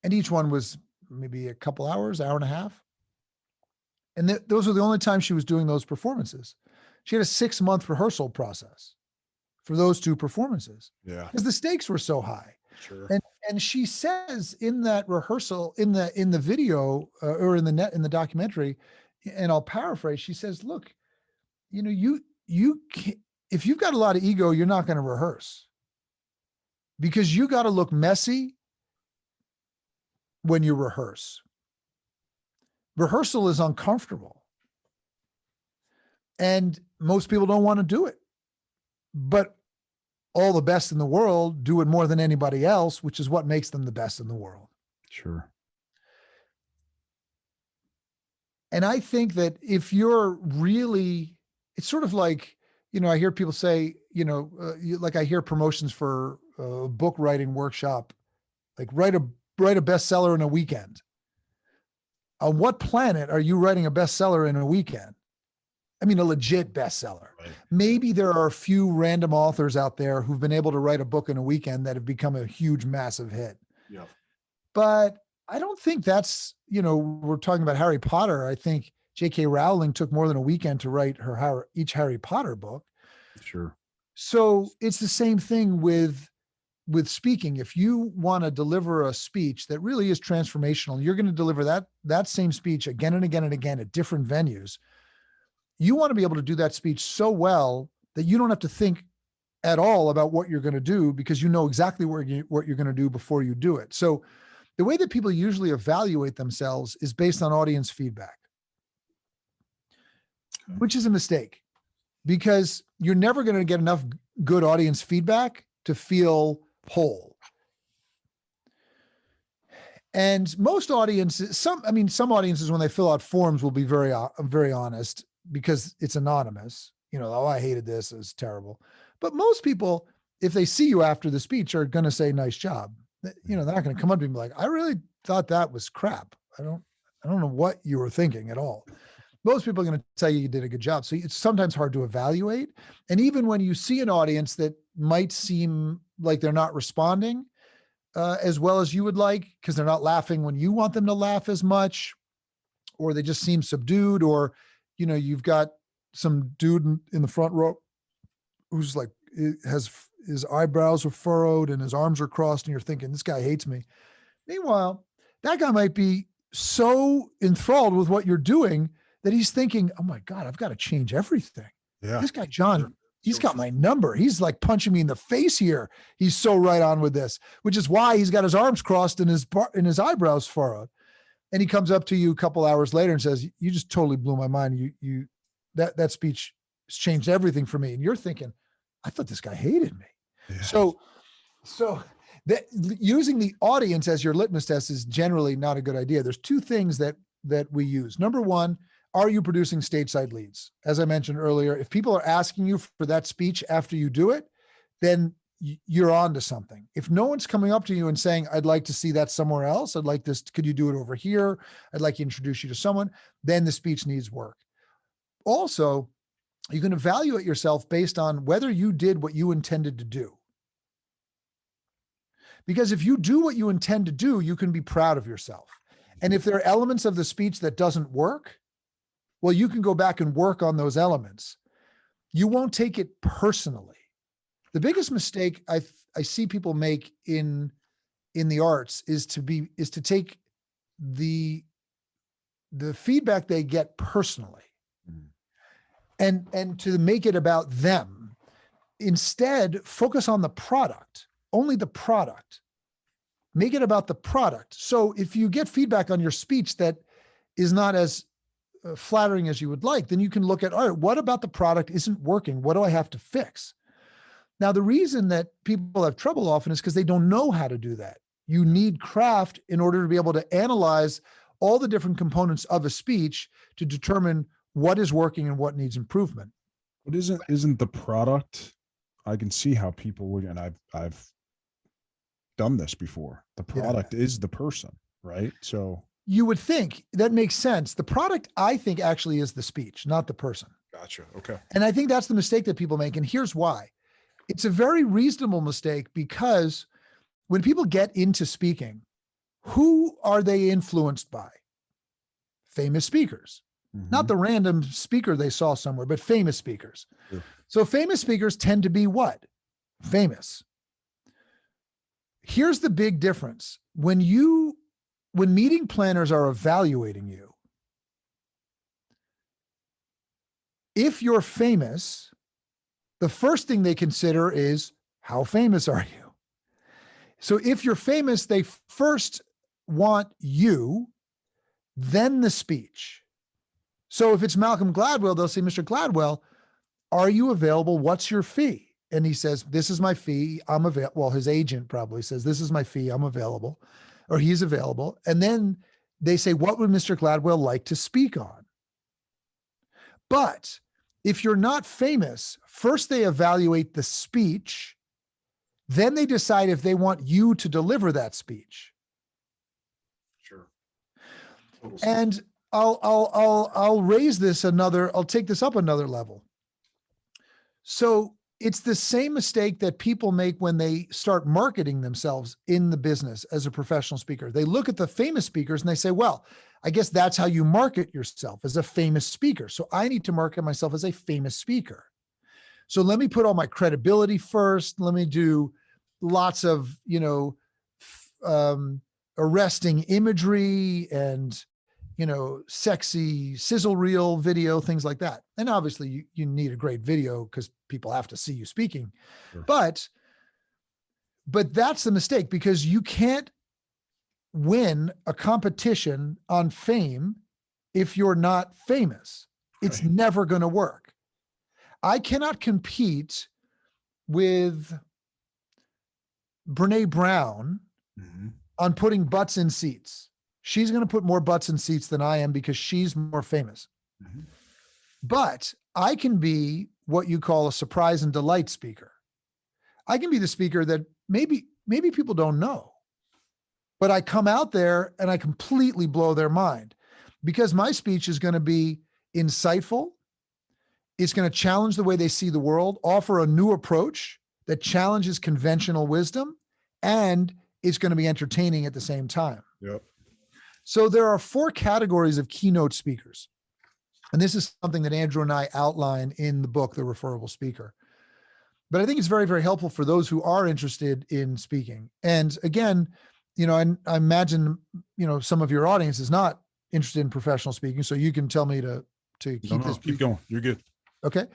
And each one was maybe a couple hours, hour and a half. And those were the only times she was doing those performances. She had a 6-month rehearsal process for those 2 performances. Yeah. Because the stakes were so high. Sure. And she says in that rehearsal, in the video or in the documentary, and I'll paraphrase, she says, look, you can't, if you've got a lot of ego, you're not going to rehearse, because you got to look messy when you rehearse. Rehearsal is uncomfortable, and most people don't want to do it, but all the best in the world do it more than anybody else, which is what makes them the best in the world. Sure. And I think that if you're really, it's sort of like, I hear people say, like I hear promotions for a book writing workshop, like write a bestseller in a weekend. On what planet are you writing a bestseller in a weekend? I mean, a legit bestseller. Right. Maybe there are a few random authors out there who've been able to write a book in a weekend that have become a huge, massive hit. Yeah. But I don't think that's, we're talking about Harry Potter. I think J.K. Rowling took more than a weekend to write each Harry Potter book. Sure. So it's the same thing with speaking. If you want to deliver a speech that really is transformational, you're going to deliver that same speech again and again and again at different venues. You want to be able to do that speech so well that you don't have to think at all about what you're going to do, because you know exactly what you're going to do before you do it. So the way that people usually evaluate themselves is based on audience feedback, which is a mistake, because you're never going to get enough good audience feedback to feel whole. And most audiences, some audiences, when they fill out forms, will be very, very honest, because it's anonymous. Oh, I hated this, it's terrible. But most people, if they see you after the speech, are going to say, nice job. They're not going to come up to you and be like, I really thought that was crap. I don't know what you were thinking at all. Most people are going to tell you did a good job. So it's sometimes hard to evaluate. And even when you see an audience that might seem like they're not responding as well as you would like, because they're not laughing when you want them to laugh as much, or they just seem subdued, or you've got some dude in the front row who's like, his eyebrows are furrowed and his arms are crossed, and you're thinking, this guy hates me. Meanwhile, that guy might be so enthralled with what you're doing that he's thinking, oh my God, I've got to change everything. Yeah. This guy, John, sure. He's got my number. He's like punching me in the face here. He's so right on with this, which is why he's got his arms crossed and his eyebrows furrowed. And he comes up to you a couple hours later and says, you just totally blew my mind. That speech has changed everything for me. And you're thinking, I thought this guy hated me. Yeah. So that using the audience as your litmus test is generally not a good idea. There's two things that we use. Number one, are you producing stage-side leads? As I mentioned earlier, if people are asking you for that speech after you do it, then you're on to something. If no one's coming up to you and saying, I'd like to see that somewhere else, I'd like this, could you do it over here? I'd like to introduce you to someone, then the speech needs work. Also, you can evaluate yourself based on whether you did what you intended to do. Because if you do what you intend to do, you can be proud of yourself. And if there are elements of the speech that doesn't work, well, you can go back and work on those elements. You won't take it personally. The biggest mistake I see people make in the arts is to take the feedback they get personally and to make it about them. Instead, focus on the product, only the product. Make it about the product. So if you get feedback on your speech that is not as flattering as you would like, then you can look at, all right, what about the product isn't working? What do I have to fix? Now, the reason that people have trouble often is because they don't know how to do that. You need craft in order to be able to analyze all the different components of a speech to determine what is working and what needs improvement. But isn't the product, I can see how people would, and I've done this before. The product is the person, right? So you would think that makes sense. The product, I think, actually is the speech, not the person. Gotcha. Okay. And I think that's the mistake that people make. And here's why. It's a very reasonable mistake, because when people get into speaking, who are they influenced by? Famous speakers, not the random speaker they saw somewhere, but famous speakers. Sure. So famous speakers tend to be what? Famous. Here's the big difference. When meeting planners are evaluating you, if you're famous, the first thing they consider is, how famous are you? So if you're famous, they first want you, then the speech. So if it's Malcolm Gladwell, they'll say, Mr. Gladwell, are you available? What's your fee? And he says, this is my fee. I'm available. Well, his agent probably says, this is my fee. I'm available, or he's available. And then they say, what would Mr. Gladwell like to speak on? But if you're not famous, first they evaluate the speech, then they decide if they want you to deliver that speech. Sure. And I'll raise this I'll take this up another level. So it's the same mistake that people make when they start marketing themselves in the business as a professional speaker. They look at the famous speakers and they say, well, I guess that's how you market yourself, as a famous speaker. So I need to market myself as a famous speaker. So let me put all my credibility first. Let me do lots of, arresting imagery and, sexy sizzle reel video, things like that. And obviously you need a great video because people have to see you speaking. Sure. But that's the mistake, because you can't win a competition on fame if you're not famous. It's never going to work. I cannot compete with Brene Brown on putting butts in seats. She's going to put more butts in seats than I am because she's more famous. But I can be what you call a surprise and delight speaker. I can be the speaker that maybe people don't know, but I come out there and I completely blow their mind, because my speech is going to be insightful. It's going to challenge the way they see the world, offer a new approach that challenges conventional wisdom, and it's going to be entertaining at the same time. Yep. So there are 4 categories of keynote speakers. And this is something that Andrew and I outline in the book, The Referable Speaker. But I think it's very, very helpful for those who are interested in speaking. And again, I imagine, some of your audience is not interested in professional speaking. So you can tell me to keep this. Keep going. You're good. Okay.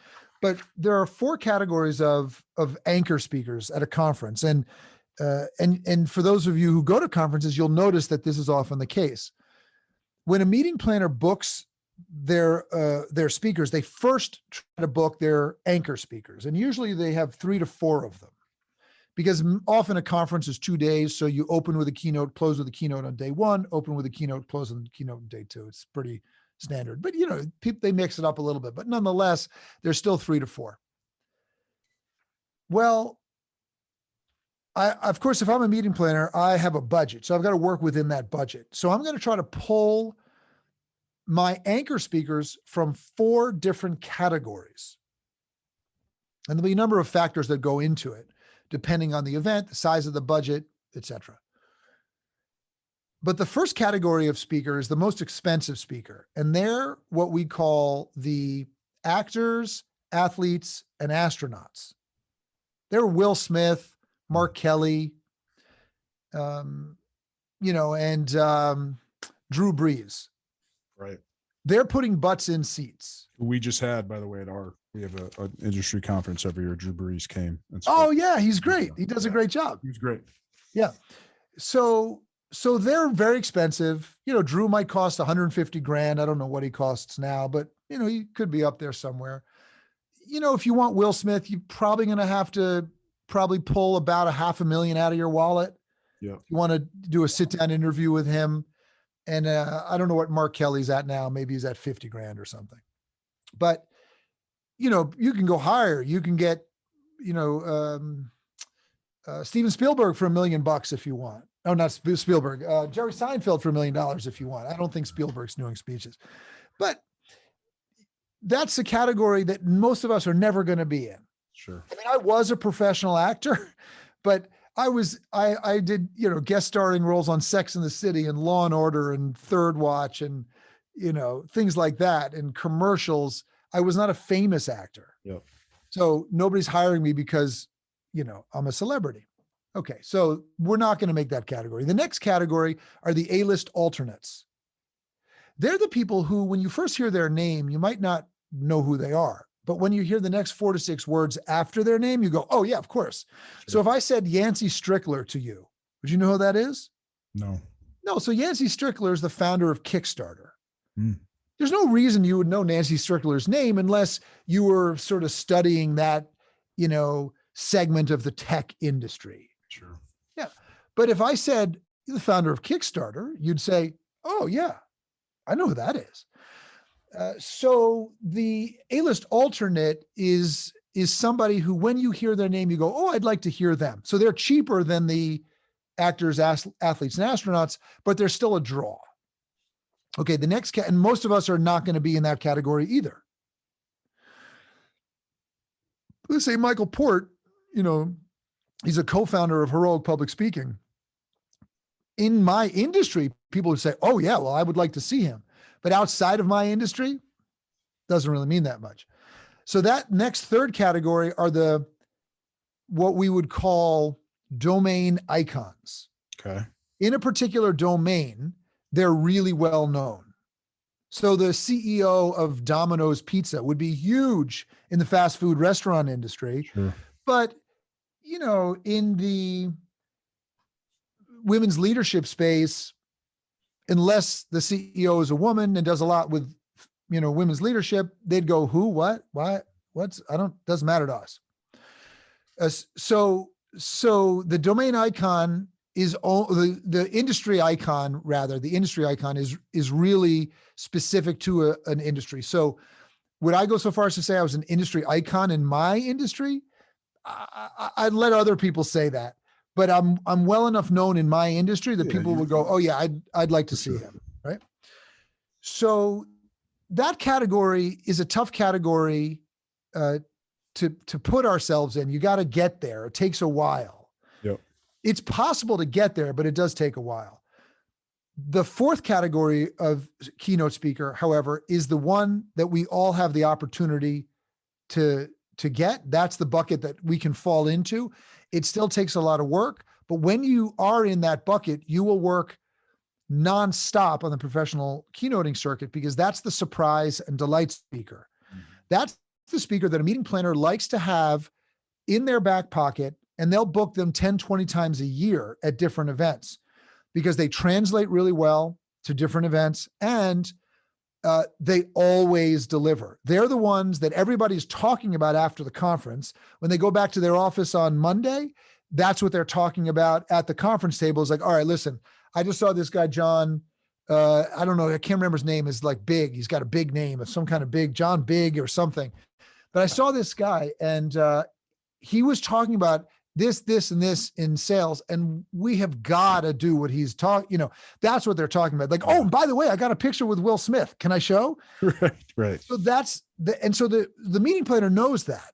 But there are 4 categories of anchor speakers at a conference. And for those of you who go to conferences, you'll notice that this is often the case. When a meeting planner books their speakers, they first try to book their anchor speakers. And usually they have 3 to 4 of them, because often a conference is 2 days. So you open with a keynote, close with a keynote on day 1, open with a keynote, close with a keynote on day 2. It's pretty standard, but people, they mix it up a little bit, but nonetheless, there's still 3 to 4. Well, of course, if I'm a meeting planner, I have a budget. So I've got to work within that budget. So I'm going to try to pull my anchor speakers from 4 different categories. And there'll be a number of factors that go into it, depending on the event, the size of the budget, etc. But the first category of speaker is the most expensive speaker. And they're what we call the actors, athletes, and astronauts. They're Will Smith, Mark Kelly, and Drew Brees. Right. They're putting butts in seats. We just had, by the way, we have an industry conference every year. Drew Brees came. Oh yeah, he's great. He does a great job. He's great. Yeah. So they're very expensive. Drew might cost 150 grand. I don't know what he costs now, but he could be up there somewhere. If you want Will Smith, you're probably going to have to pull about $500,000 out of your wallet. Yeah. If you want to do a sit down interview with him. And I don't know what Mark Kelly's at now. Maybe he's at 50 grand or something, but you can go higher. You can get, Steven Spielberg for $1 million if you want. Oh, not Spielberg, Jerry Seinfeld for $1 million if you want. I don't think Spielberg's doing speeches, but that's a category that most of us are never going to be in. Sure. I mean, I was a professional actor, but I did, guest starring roles on Sex and the City and Law and Order and Third Watch and, things like that, and commercials. I was not a famous actor. Yep. So nobody's hiring me because, I'm a celebrity. Okay, so we're not going to make that category. The next category are the A-list alternates. They're the people who, when you first hear their name, you might not know who they are. But when you hear the next 4 to 6 words after their name, you go, oh yeah, of course. Sure. So if I said Yancey Strickler to you, would you know who that is? No. No, so Yancey Strickler is the founder of Kickstarter. There's no reason you would know Nancy Strickler's name unless you were sort of studying that, segment of the tech industry. Sure. Yeah. But if I said the founder of Kickstarter, you'd say, oh yeah, I know who that is. So the A-list alternate is somebody who, when you hear their name, you go, oh, I'd like to hear them. So they're cheaper than the actors, athletes, and astronauts, but they're still a draw. Okay, the next, and most of us are not going to be in that category either. Let's say Michael Port, he's a co-founder of Heroic Public Speaking. In my industry, people would say, oh yeah, well, I would like to see him. But outside of my industry, doesn't really mean that much. So that next third category are what we would call domain icons. Okay. In a particular domain, they're really well known. So the CEO of Domino's Pizza would be huge in the fast food restaurant industry. Sure. But, in the women's leadership space, unless the CEO is a woman and does a lot with, women's leadership, they'd go, who, what, what's, doesn't matter to us. So the domain icon is the industry icon, rather, the industry icon is really specific to an industry. So would I go so far as to say I was an industry icon in my industry? I'd let other people say that, but I'm well enough known in my industry that people would go, oh yeah, I'd like to see him, right? So that category is a tough category to put ourselves in. You got to get there. It takes a while. Yep. It's possible to get there, but it does take a while. The fourth category of keynote speaker, however, is the one that we all have the opportunity to get. That's the bucket that we can fall into. It still takes a lot of work, but when you are in that bucket, you will work nonstop on the professional keynoting circuit, because that's the surprise and delight speaker. Mm-hmm. That's the speaker that a meeting planner likes to have in their back pocket, and they'll book them 10, 20 times a year at different events because they translate really well to different events, and they always deliver. They're the ones that everybody's talking about after the conference. When they go back to their office on Monday, that's what they're talking about at the conference table. Is like, all right, listen, I just saw this guy, John, I don't know, I can't remember his name, is like Big. He's got a big name of some kind of Big, John Big or something. But I saw this guy, and he was talking about this, and this in sales, and we have got to do what he's talking, that's what they're talking about. Like, oh, by the way, I got a picture with Will Smith. Can I show? Right. So the meeting planner knows that.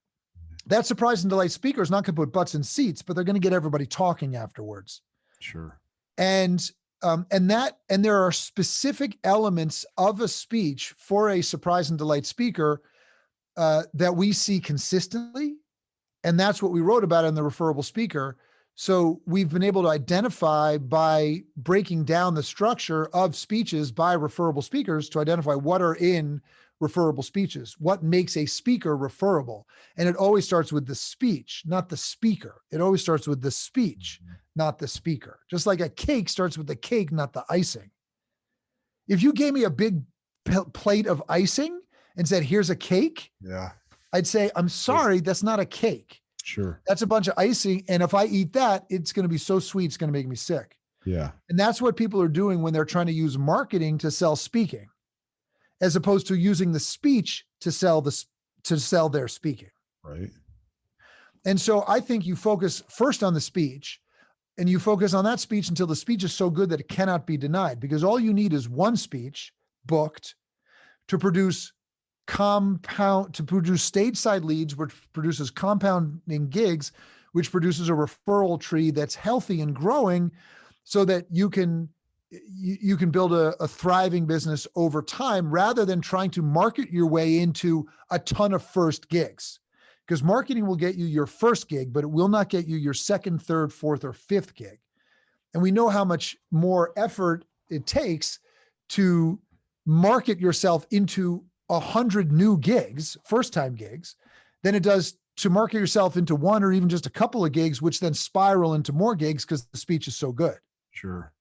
That surprise and delight speaker is not going to put butts in seats, but they're going to get everybody talking afterwards. Sure. And there are specific elements of a speech for a surprise and delight speaker that we see consistently. And that's what we wrote about in the Referable Speaker. So we've been able to identify, by breaking down the structure of speeches by referable speakers, to identify what are in referable speeches, what makes a speaker referable. And it always starts with the speech, not the speaker. It always starts with the speech, not the speaker. Just like a cake starts with the cake, not the icing. If you gave me a big plate of icing and said, here's a cake, I'd say, I'm sorry, that's not a cake. Sure. That's a bunch of icing. And if I eat that, it's going to be so sweet, it's going to make me sick. Yeah. And that's what people are doing when they're trying to use marketing to sell speaking, as opposed to using the speech to sell their speaking. Right. And so I think you focus first on the speech, and you focus on that speech until the speech is so good that it cannot be denied, because all you need is one speech booked to produce stateside leads, which produces compounding gigs, which produces a referral tree that's healthy and growing, so that you can build a thriving business over time, rather than trying to market your way into a ton of first gigs. because marketing will get you your first gig, but it will not get you your second, third, fourth, or fifth gig. And we know how much more effort it takes to market yourself into 100 new gigs, first-time gigs, than it does to market yourself into one or even just a couple of gigs, which then spiral into more gigs because the speech is so good. Sure.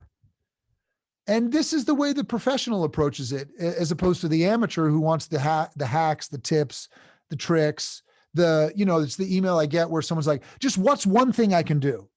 And this is the way the professional approaches it, as opposed to the amateur who wants the hacks, the tips, the tricks, it's the email I get where someone's like, just what's one thing I can do?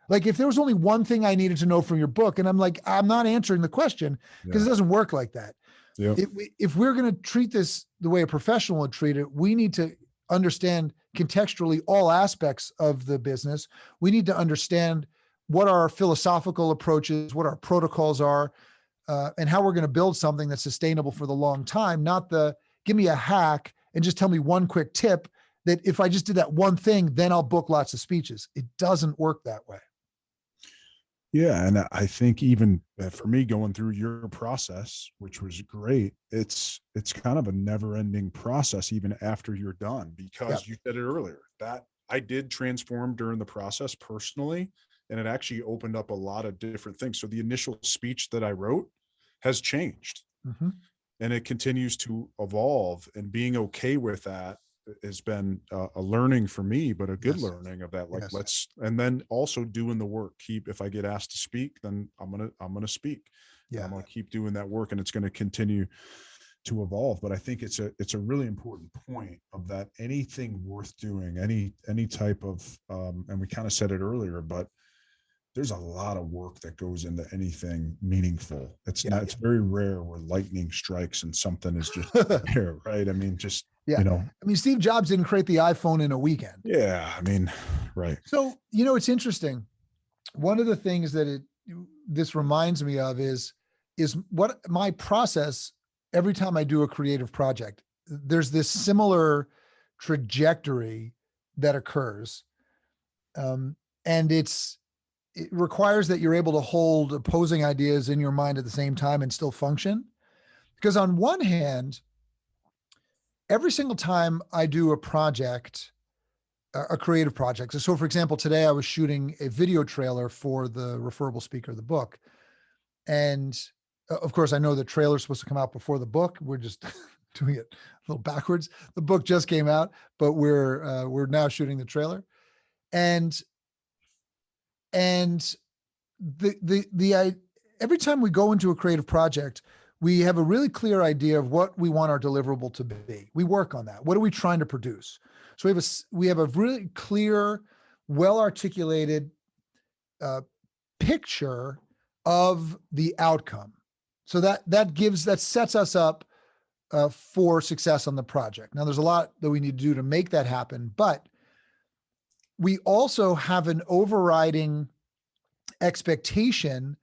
Like if there was only one thing I needed to know from your book, and I'm like, I'm not answering the question because it doesn't work like that. Yeah. If we're going to treat this the way a professional would treat it, we need to understand contextually all aspects of the business. We need to understand what our philosophical approaches, what our protocols are, and how we're going to build something that's sustainable for the long time, not give me a hack and just tell me one quick tip that if I just did that one thing, then I'll book lots of speeches. It doesn't work that way. Yeah. And I think even for me going through your process, which was great, it's kind of a never ending process, even after you're done, because you said it earlier that I did transform during the process personally, and it actually opened up a lot of different things. So the initial speech that I wrote has changed and it continues to evolve, and being okay with that has been a learning for me, but a good learning of that. Like and then also doing the work. If I get asked to speak, then I'm going to speak. Yeah. I'm going to keep doing that work, and it's going to continue to evolve. But I think it's a really important point of that anything worth doing, any type of, and we kind of said it earlier, but there's a lot of work that goes into anything meaningful. It's very rare where lightning strikes and something is just there, right? I mean, Steve Jobs didn't create the iPhone in a weekend. Yeah. I mean, right. So, it's interesting. One of the things that this reminds me of is what my process every time I do a creative project. There's this similar trajectory that occurs. And it requires that you're able to hold opposing ideas in your mind at the same time and still function. Because on one hand, every single time I do a project, a creative project. So for example, today I was shooting a video trailer for the Referable Speaker, the book. And of course, I know the trailer is supposed to come out before the book. We're just doing it a little backwards. The book just came out, but we're now shooting the trailer. And every time we go into a creative project, we have a really clear idea of what we want our deliverable to be. We work on that. What are we trying to produce? So we have a really clear, well-articulated picture of the outcome. So that sets us up for success on the project. Now, there's a lot that we need to do to make that happen, but we also have an overriding expectation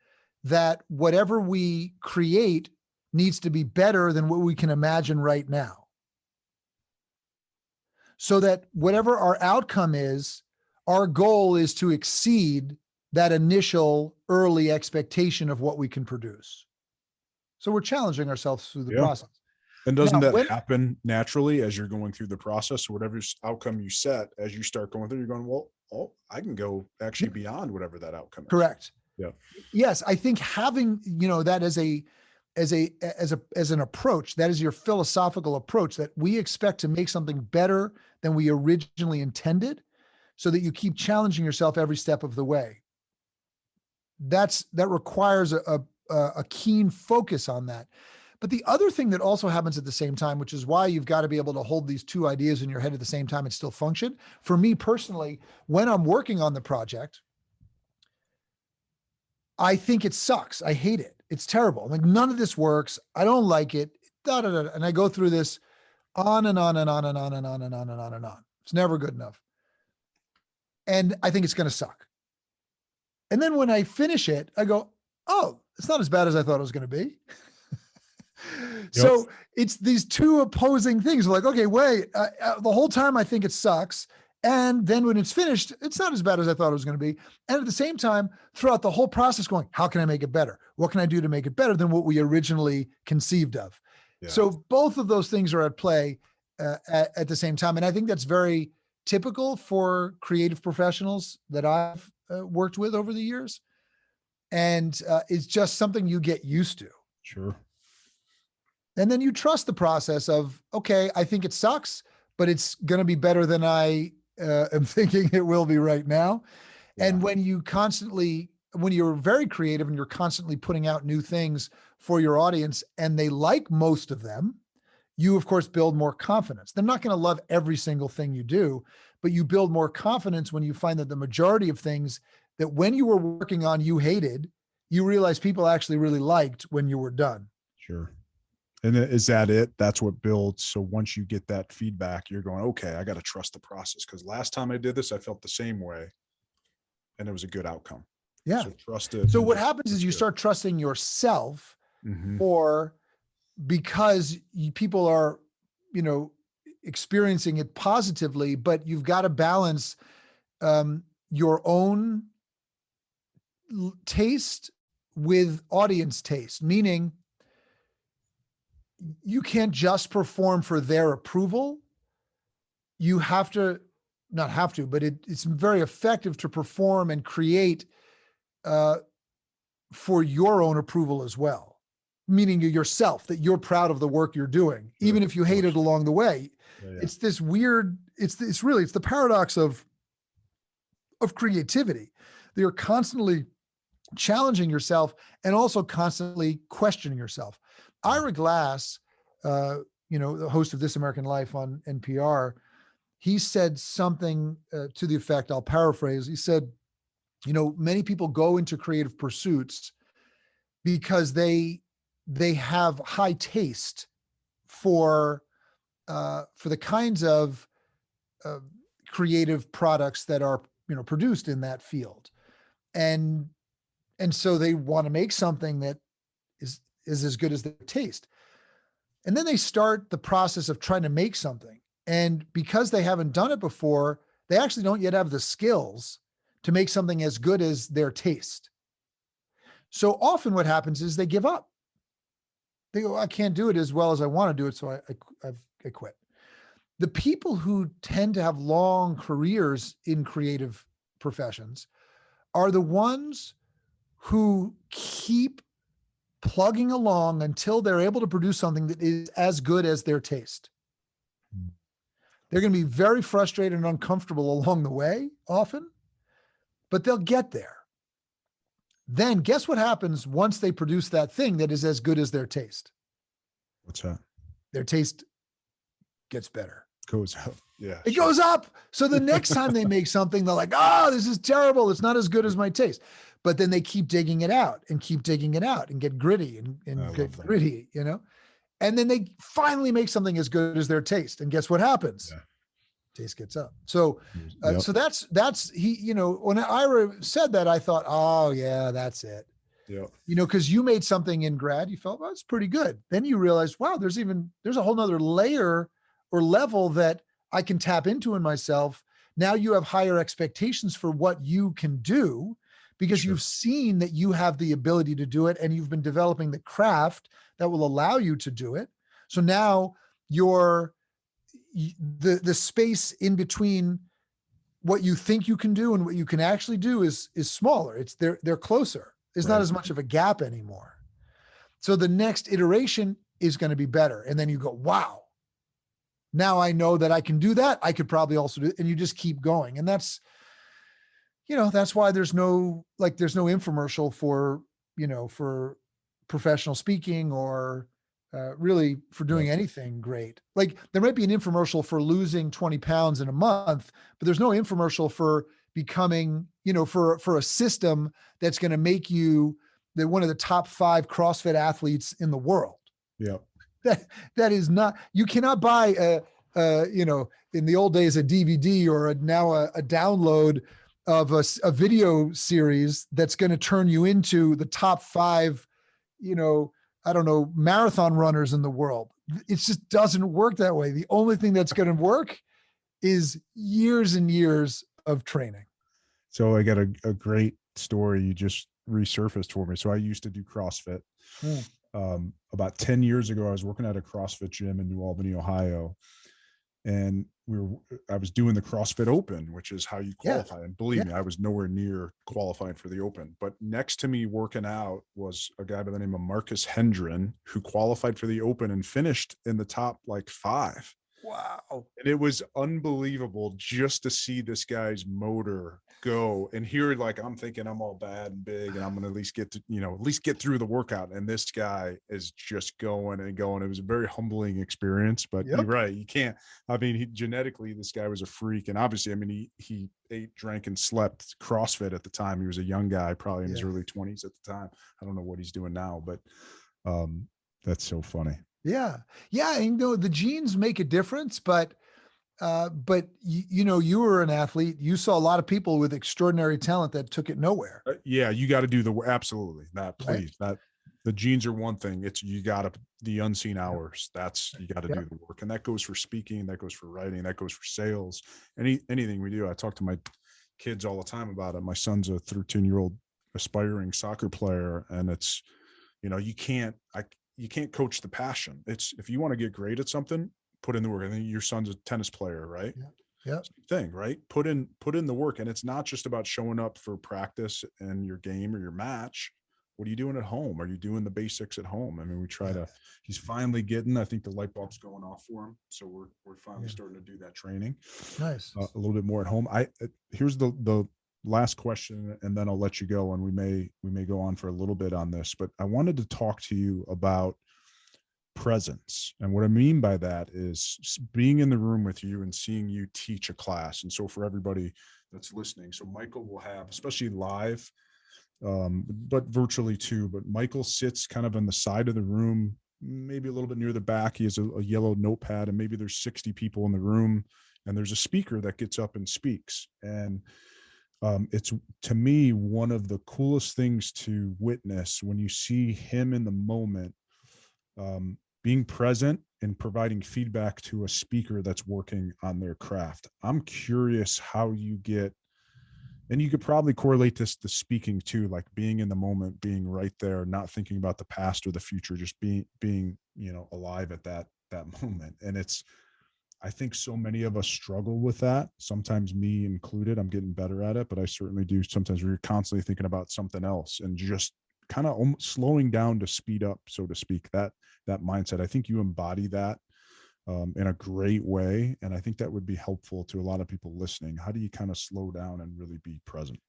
that whatever we create needs to be better than what we can imagine right now. So that whatever our outcome is, our goal is to exceed that initial early expectation of what we can produce. So we're challenging ourselves through the process. And doesn't that happen naturally as you're going through the process? So whatever outcome you set, as you start going through, you're going, well, I can go actually beyond whatever that outcome is. Correct. Yeah. Yes. I think having, that as an approach, that is your philosophical approach, that we expect to make something better than we originally intended, so that you keep challenging yourself every step of the way. That requires a keen focus on that. But the other thing that also happens at the same time, which is why you've got to be able to hold these two ideas in your head at the same time and still function. For me personally, when I'm working on the project, I think it sucks. I hate it. It's terrible. I'm like, none of this works. I don't like it. And I go through this on and on and on and on and on and on and on and on. It's never good enough. And I think it's going to suck. And then when I finish it, I go, oh, it's not as bad as I thought it was going to be. So it's these two opposing things. Like, okay, wait, the whole time I think it sucks. And then when it's finished, it's not as bad as I thought it was going to be. And at the same time, throughout the whole process going, how can I make it better? What can I do to make it better than what we originally conceived of? Yeah. So both of those things are at play at the same time. And I think that's very typical for creative professionals that I've worked with over the years. And it's just something you get used to. Sure. And then you trust the process of, okay, I think it sucks, but it's going to be better than I am thinking it will be right now. Yeah. And when you're very creative and you're constantly putting out new things for your audience and they like most of them, you of course build more confidence. They're not going to love every single thing you do, but you build more confidence when you find that the majority of things that when you were working on, you hated, you realize people actually really liked when you were done. Sure. And is that it? That's what builds. So once you get that feedback, you're going, okay, I got to trust the process. Because last time I did this, I felt the same way. And it was a good outcome. Yeah. So trust it. So what happens is you start trusting yourself, or because people are, experiencing it positively, but you've got to balance your own taste with audience taste, meaning you can't just perform for their approval. You have to, not have to, but it's very effective to perform and create for your own approval as well, meaning yourself, that you're proud of the work you're doing, even if you hate it along the way. Yeah. It's this weird, it's the paradox of creativity. You're constantly challenging yourself and also constantly questioning yourself. Ira Glass, the host of This American Life on NPR, he said something to the effect, I'll paraphrase. He said, many people go into creative pursuits because they have high taste for the kinds of creative products that are, produced in that field. And so they want to make something that is as good as their taste. And then they start the process of trying to make something. And because they haven't done it before, they actually don't yet have the skills to make something as good as their taste. So often what happens is they give up. They go, I can't do it as well as I want to do it, so I quit. The people who tend to have long careers in creative professions are the ones who keep plugging along until they're able to produce something that is as good as their taste. They're going to be very frustrated and uncomfortable along the way often, but they'll get there. Then guess what happens once they produce that thing that is as good as their taste? What's that? Their taste gets better. Goes up. Yeah. It goes up. So the next time they make something, they're like, this is terrible. It's not as good as my taste. But then they keep digging it out and keep digging it out and get gritty and get gritty, and then they finally make something as good as their taste. And guess what happens? Yeah. Taste gets up. So, so that's he, when Ira said that, I thought, oh yeah, that's it. Yeah. Cause you made something in grad, you felt, well, it's pretty good. Then you realize, wow, there's a whole nother layer or level that I can tap into in myself. Now you have higher expectations for what you can do because you've seen that you have the ability to do it and you've been developing the craft that will allow you to do it. So now the space in between what you think you can do and what you can actually do is smaller. They're closer. There's not as much of a gap anymore. So the next iteration is going to be better. And then you go, wow, now I know that I can do that. I could probably also do it. And you just keep going. And that's why there's no infomercial for professional speaking or really for doing anything great. Like there might be an infomercial for losing 20 pounds in a month, but there's no infomercial for becoming, for a system that's going to make you one of the top 5 CrossFit athletes in the world. Yeah. That is not, you cannot buy in the old days, a DVD or now a download of a video series that's going to turn you into the top 5, marathon runners in the world. It just doesn't work that way. The only thing that's going to work is years and years of training. So I got a great story you just resurfaced for me. So I used to do CrossFit. About 10 years ago, I was working at a CrossFit gym in New Albany, Ohio. And I was doing the CrossFit Open, which is how you qualify. Yeah. And believe me, I was nowhere near qualified for the Open. But next to me working out was a guy by the name of Marcus Hendren, who qualified for the Open and finished in the top like 5. Wow. And it was unbelievable just to see this guy's motor go. And here, like, I'm thinking I'm all bad and big and I'm going to at least get to, at least get through the workout. And this guy is just going and going. It was a very humbling experience, but you're right. You can't, genetically, this guy was a freak. And obviously, he ate, drank, and slept CrossFit at the time. He was a young guy, probably in his early 20s at the time. I don't know what he's doing now, but that's so funny. Yeah. Yeah. And the genes make a difference, but you were an athlete. You saw a lot of people with extraordinary talent that took it nowhere. Yeah. You got to do absolutely that. Please. Right? That the genes are one thing. It's, you got to, the unseen hours, you got to do the work. And that goes for speaking, that goes for writing, that goes for sales, anything we do. I talk to my kids all the time about it. My son's a 13-year-old aspiring soccer player. And it's, you can't coach the passion. It's, if you want to get great at something, put in the work. I think your son's a tennis player, right? Yeah. Same thing, right? Put in the work. And it's not just about showing up for practice and your game or your match. What are you doing at home? Are you doing the basics at home? We try to, he's finally getting, I think the light bulb's going off for him. So we're finally starting to do that training. Nice. A little bit more at home. Here's the last question, and then I'll let you go. And we may go on for a little bit on this, but I wanted to talk to you about presence. And what I mean by that is being in the room with you and seeing you teach a class. And so for everybody that's listening, so Michael will have, especially live, but virtually too, but Michael sits kind of on the side of the room, maybe a little bit near the back. He has a yellow notepad, and maybe there's 60 people in the room, and there's a speaker that gets up and speaks. And it's, to me, one of the coolest things to witness when you see him in the moment, being present and providing feedback to a speaker that's working on their craft. I'm curious how you get, and you could probably correlate this to speaking too, like being in the moment, being right there, not thinking about the past or the future, just being, alive at that moment. And it's, I think so many of us struggle with that. Sometimes me included. I'm getting better at it, but I certainly do. Sometimes we're constantly thinking about something else and just kind of slowing down to speed up, so to speak, that mindset. I think you embody that in a great way. And I think that would be helpful to a lot of people listening. How do you kind of slow down and really be present?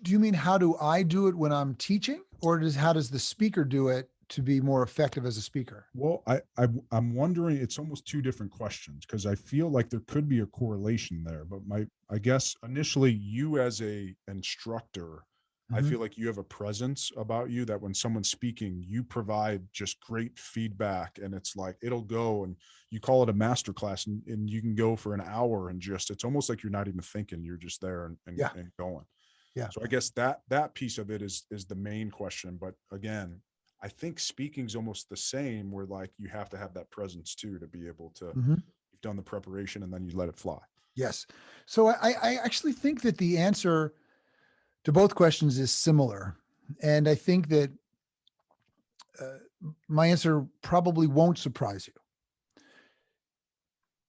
Do you mean, how do I do it when I'm teaching, or how does the speaker do it to be more effective as a speaker? Well, I'm wondering, it's almost two different questions, because I feel like there could be a correlation there, but I guess initially, you as a instructor, I feel like you have a presence about you that when someone's speaking, you provide just great feedback, and it's like, it'll go, and you call it a masterclass, and you can go for an hour and just, it's almost like you're not even thinking, you're just there and going. Yeah. So I guess that piece of it is the main question. But again, I think speaking's almost the same, where like you have to have that presence too, to be able to, you've done the preparation and then you let it fly. Yes. So I actually think that the answer to both questions is similar. And I think that my answer probably won't surprise you.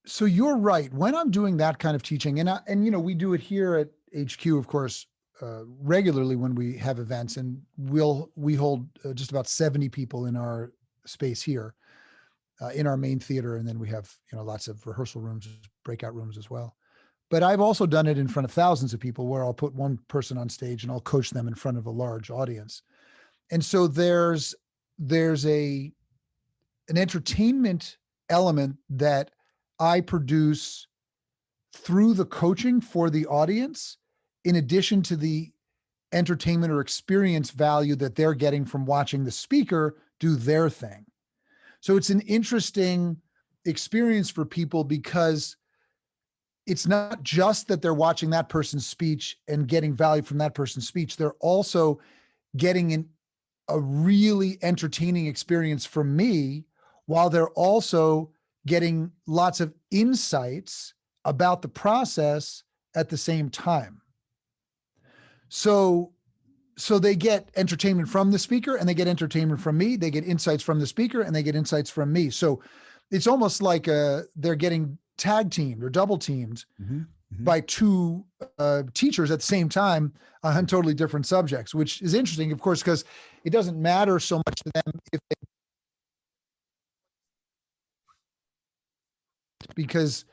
So you're right. When I'm doing that kind of teaching, and we do it here at HQ, of course, regularly when we have events, and we hold just about 70 people in our space here, in our main theater. And then we have, lots of rehearsal rooms, breakout rooms as well. But I've also done it in front of thousands of people, where I'll put one person on stage and I'll coach them in front of a large audience. And so there's an entertainment element that I produce through the coaching for the audience, in addition to the entertainment or experience value that they're getting from watching the speaker do their thing. So it's an interesting experience for people, because it's not just that they're watching that person's speech and getting value from that person's speech. They're also getting a really entertaining experience from me, while they're also getting lots of insights about the process at the same time. So they get entertainment from the speaker, and they get entertainment from me. They get insights from the speaker, and they get insights from me. So it's almost like they're getting tag teamed or double teamed Mm-hmm. Mm-hmm. by two teachers at the same time on totally different subjects, which is interesting, of course, because it doesn't matter so much to them if they, because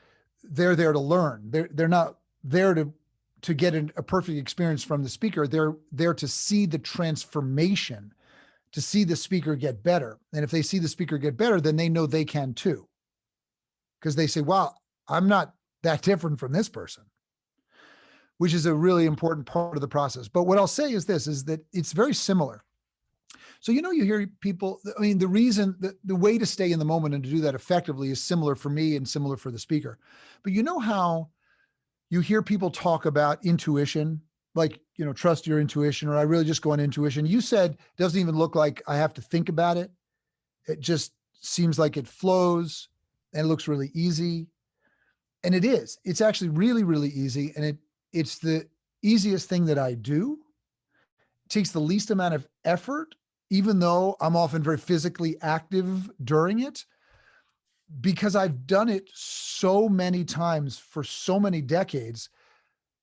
they're there to learn. They're not there to get a perfect experience from the speaker. They're there to see the transformation, to see the speaker get better. And if they see the speaker get better, then they know they can too. Because they say, wow, I'm not that different from this person, which is a really important part of the process. But what I'll say is this, is that it's very similar. So, you hear people, I mean, the reason, the way to stay in the moment and to do that effectively is similar for me and similar for the speaker. But you know how you hear people talk about intuition, like, trust your intuition, or I really just go on intuition. You said, it doesn't even look like I have to think about it. It just seems like it flows and it looks really easy. And it is. It's actually really, really easy. And it's the easiest thing that I do. It takes the least amount of effort, even though I'm often very physically active during it, because I've done it so many times for so many decades.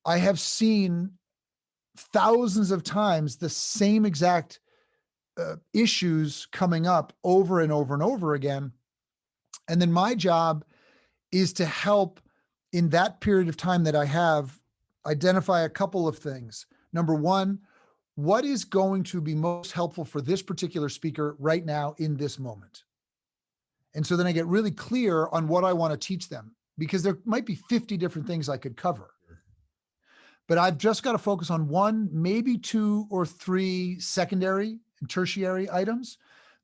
I have seen thousands of times the same exact issues coming up over and over and over again. And then my job is to help in that period of time that I have identify a couple of things. Number one, what is going to be most helpful for this particular speaker right now in this moment? And so then I get really clear on what I want to teach them, because there might be 50 different things I could cover. But I've just got to focus on one, maybe two or three secondary and tertiary items,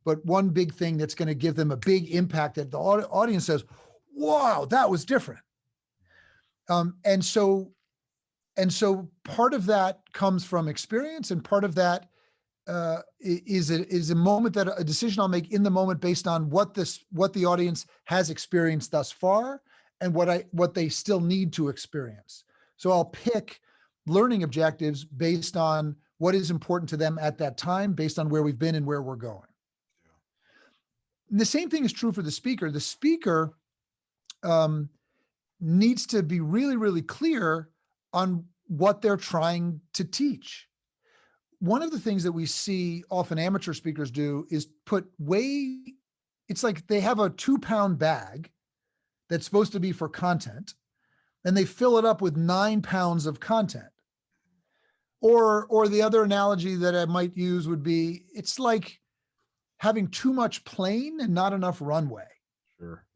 but one big thing that's going to give them a big impact that the audience says, wow, that was different. And so part of that comes from experience, and part of that is a moment, that a decision I'll make in the moment based on what the audience has experienced thus far and what they still need to experience. So I'll pick learning objectives based on what is important to them at that time, based on where we've been and where we're going. Yeah. And the same thing is true for the speaker. The speaker needs to be really, really clear on what they're trying to teach. One of the things that we see often amateur speakers do is it's like they have a 2-pound bag that's supposed to be for content, and they fill it up with 9 pounds of content. Or the other analogy that I might use would be, it's like having too much plane and not enough runway. Sure.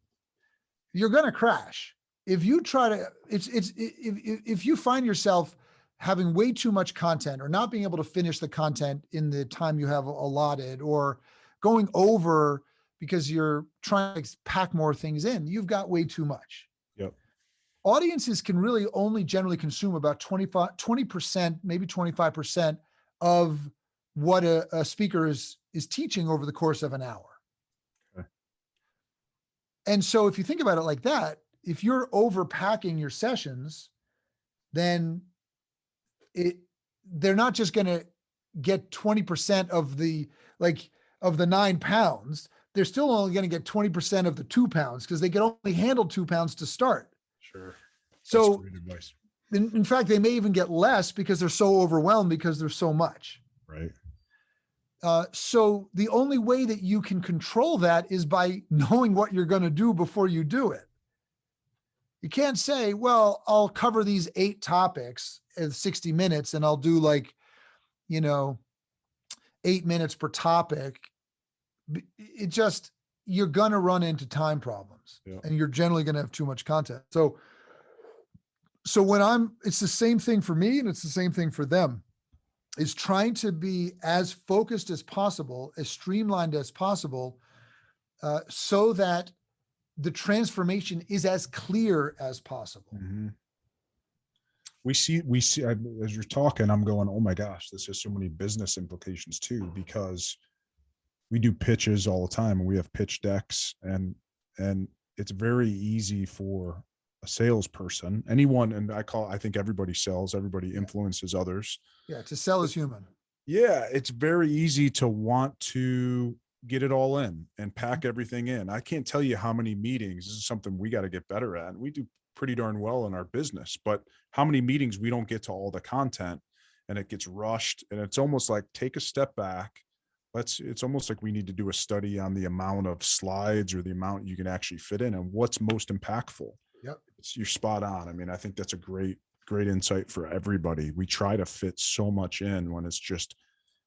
You're going to crash. If you try to, if you find yourself having way too much content, or not being able to finish the content in the time you have allotted, or going over because you're trying to pack more things in, you've got way too much. Yep. Audiences can really only generally consume about 20%, maybe 25% of what a speaker is teaching over the course of an hour. Okay. And so if you think about it like that, if you're overpacking your sessions, then they're not just going to get 20% of the 9 pounds. They're still only going to get 20% of the 2 pounds, because they can only handle 2 pounds to start. Sure. So that's great advice. In fact, they may even get less because they're so overwhelmed because there's so much. Right. So the only way that you can control that is by knowing what you're going to do before you do it. You can't say, well, I'll cover these 8 topics in 60 minutes and I'll do 8 minutes per topic. You're going to run into time problems. Yeah. And you're generally going to have too much content. So it's the same thing for me, and it's the same thing for them, is trying to be as focused as possible, as streamlined as possible, so that the transformation is as clear as possible. Mm-hmm. We see, as you're talking, I'm going, oh my gosh, this has so many business implications too, because we do pitches all the time, and we have pitch decks, and it's very easy for a salesperson, anyone, and I think everybody sells, everybody influences others. Yeah. To sell is human. Yeah. It's very easy to want to get it all in and pack everything in. I can't tell you how many meetings. This is something we got to get better at. We do pretty darn well in our business, but how many meetings we don't get to all the content, and it gets rushed. And it's almost like, take a step back. It's almost like we need to do a study on the amount of slides or the amount you can actually fit in and what's most impactful. Yep. You're spot on. I mean, I think that's a great insight for everybody. We try to fit so much in when it's just,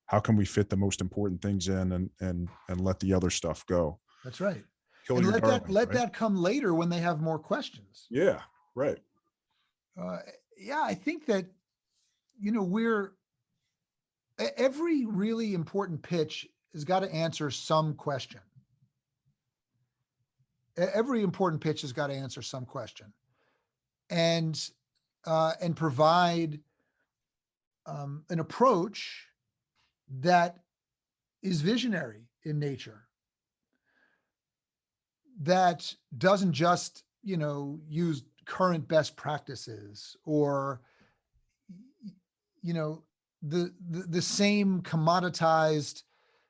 how can we fit the most important things in and let the other stuff go? That's right. Kill And your let darlings, right? that come later when they have more questions. Yeah, right. Yeah, I think that, every really important pitch has got to answer some question. Every important pitch has got to answer some question, and provide an approach that is visionary in nature, that doesn't just, use current best practices or, the same commoditized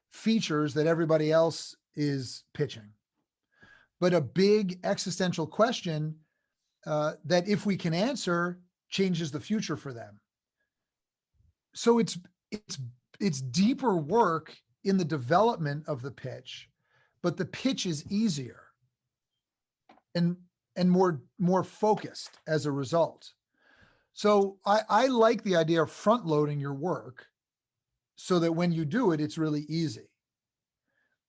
features that everybody else is pitching, but a big existential question that, if we can answer, changes the future for them. So it's deeper work in the development of the pitch, but the pitch is easier and more focused as a result. So I like the idea of front loading your work so that when you do it, it's really easy.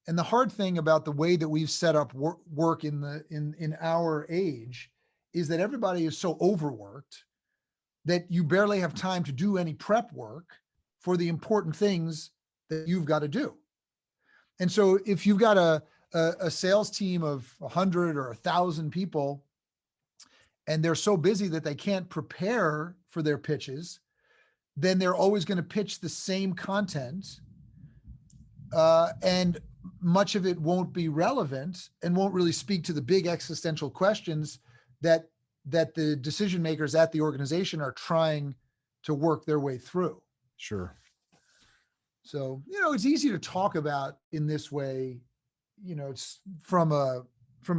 And the hard thing about the way that we've set up work in our age is that everybody is so overworked that you barely have time to do any prep work for the important things that you've got to do. And so if you've got a sales team of 100 or 1,000 people, and they're so busy that they can't prepare for their pitches, then they're always going to pitch the same content. And much of it won't be relevant and won't really speak to the big existential questions that the decision makers at the organization are trying to work their way through. Sure. So, it's easy to talk about in this way. It's from a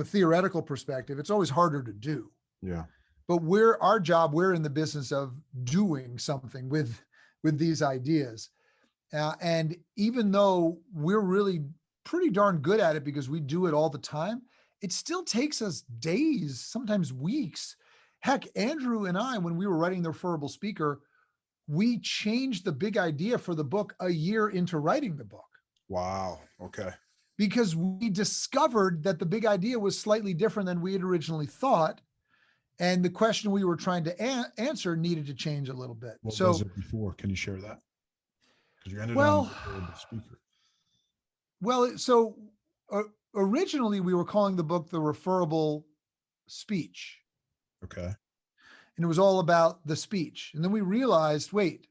theoretical perspective, it's always harder to do. Yeah. But we're in the business of doing something with these ideas. And even though we're really pretty darn good at it because we do it all the time, it still takes us days, sometimes weeks. Heck, Andrew and I, when we were writing the Referable Speaker, we changed the big idea for the book a year into writing the book. Wow. Okay. Because we discovered that the big idea was slightly different than we had originally thought. And the question we were trying to answer needed to change a little bit. What was it before? Can you share that? Because you ended on the speaker. Well, so originally we were calling the book The Referable Speech. Okay. And it was all about the speech. And then we realized, wait,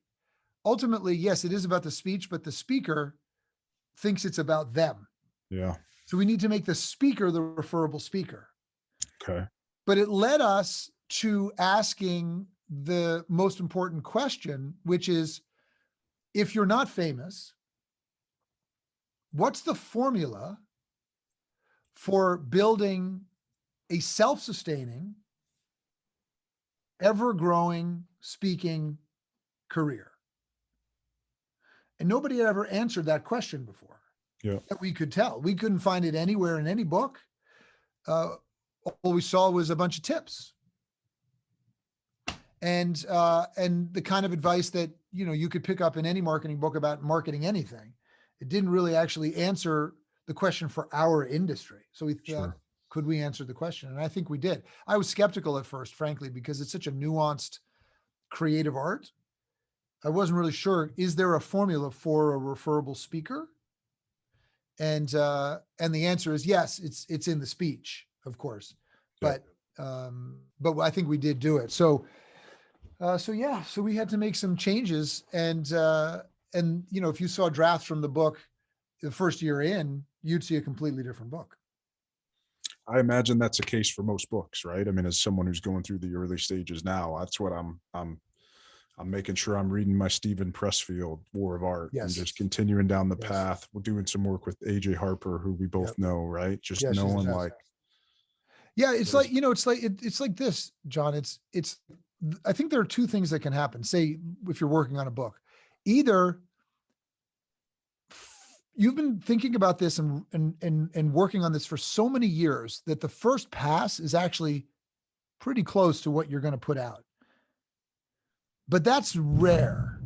ultimately, yes, it is about the speech, but the speaker thinks it's about them. Yeah. So we need to make the speaker the referable speaker. Okay. But it led us to asking the most important question, which is, if you're not famous, what's the formula for building a self-sustaining, ever-growing speaking career? And nobody had ever answered that question before. Yeah. That we could tell. We couldn't find it anywhere in any book. All we saw was a bunch of tips. And the kind of advice that, you could pick up in any marketing book about marketing anything. It didn't really actually answer the question for our industry. So we thought, Sure. Could we answer the question? And I think we did. I was skeptical at first, frankly, because it's such a nuanced creative art. I wasn't really sure, is there a formula for a referable speaker? And the answer is yes, it's in the speech, of course. Yeah. But I think we did do it. So we had to make some changes, and if you saw drafts from the book the first year in, you'd see a completely different book. I imagine that's a case for most books, right? I mean, as someone who's going through the early stages now, that's what I'm I'm making sure I'm reading my Stephen Pressfield War of Art and Yes. just continuing down the Yes. path. We're doing some work with AJ Harper, who we both know, right? Just Yeah, she's knowing fantastic. like, yeah, it's like, it's like this, John. I think there are two things that can happen. Say, if you're working on a book, either you've been thinking about this and working on this for so many years that the first pass is actually pretty close to what you're going to put out. But that's rare.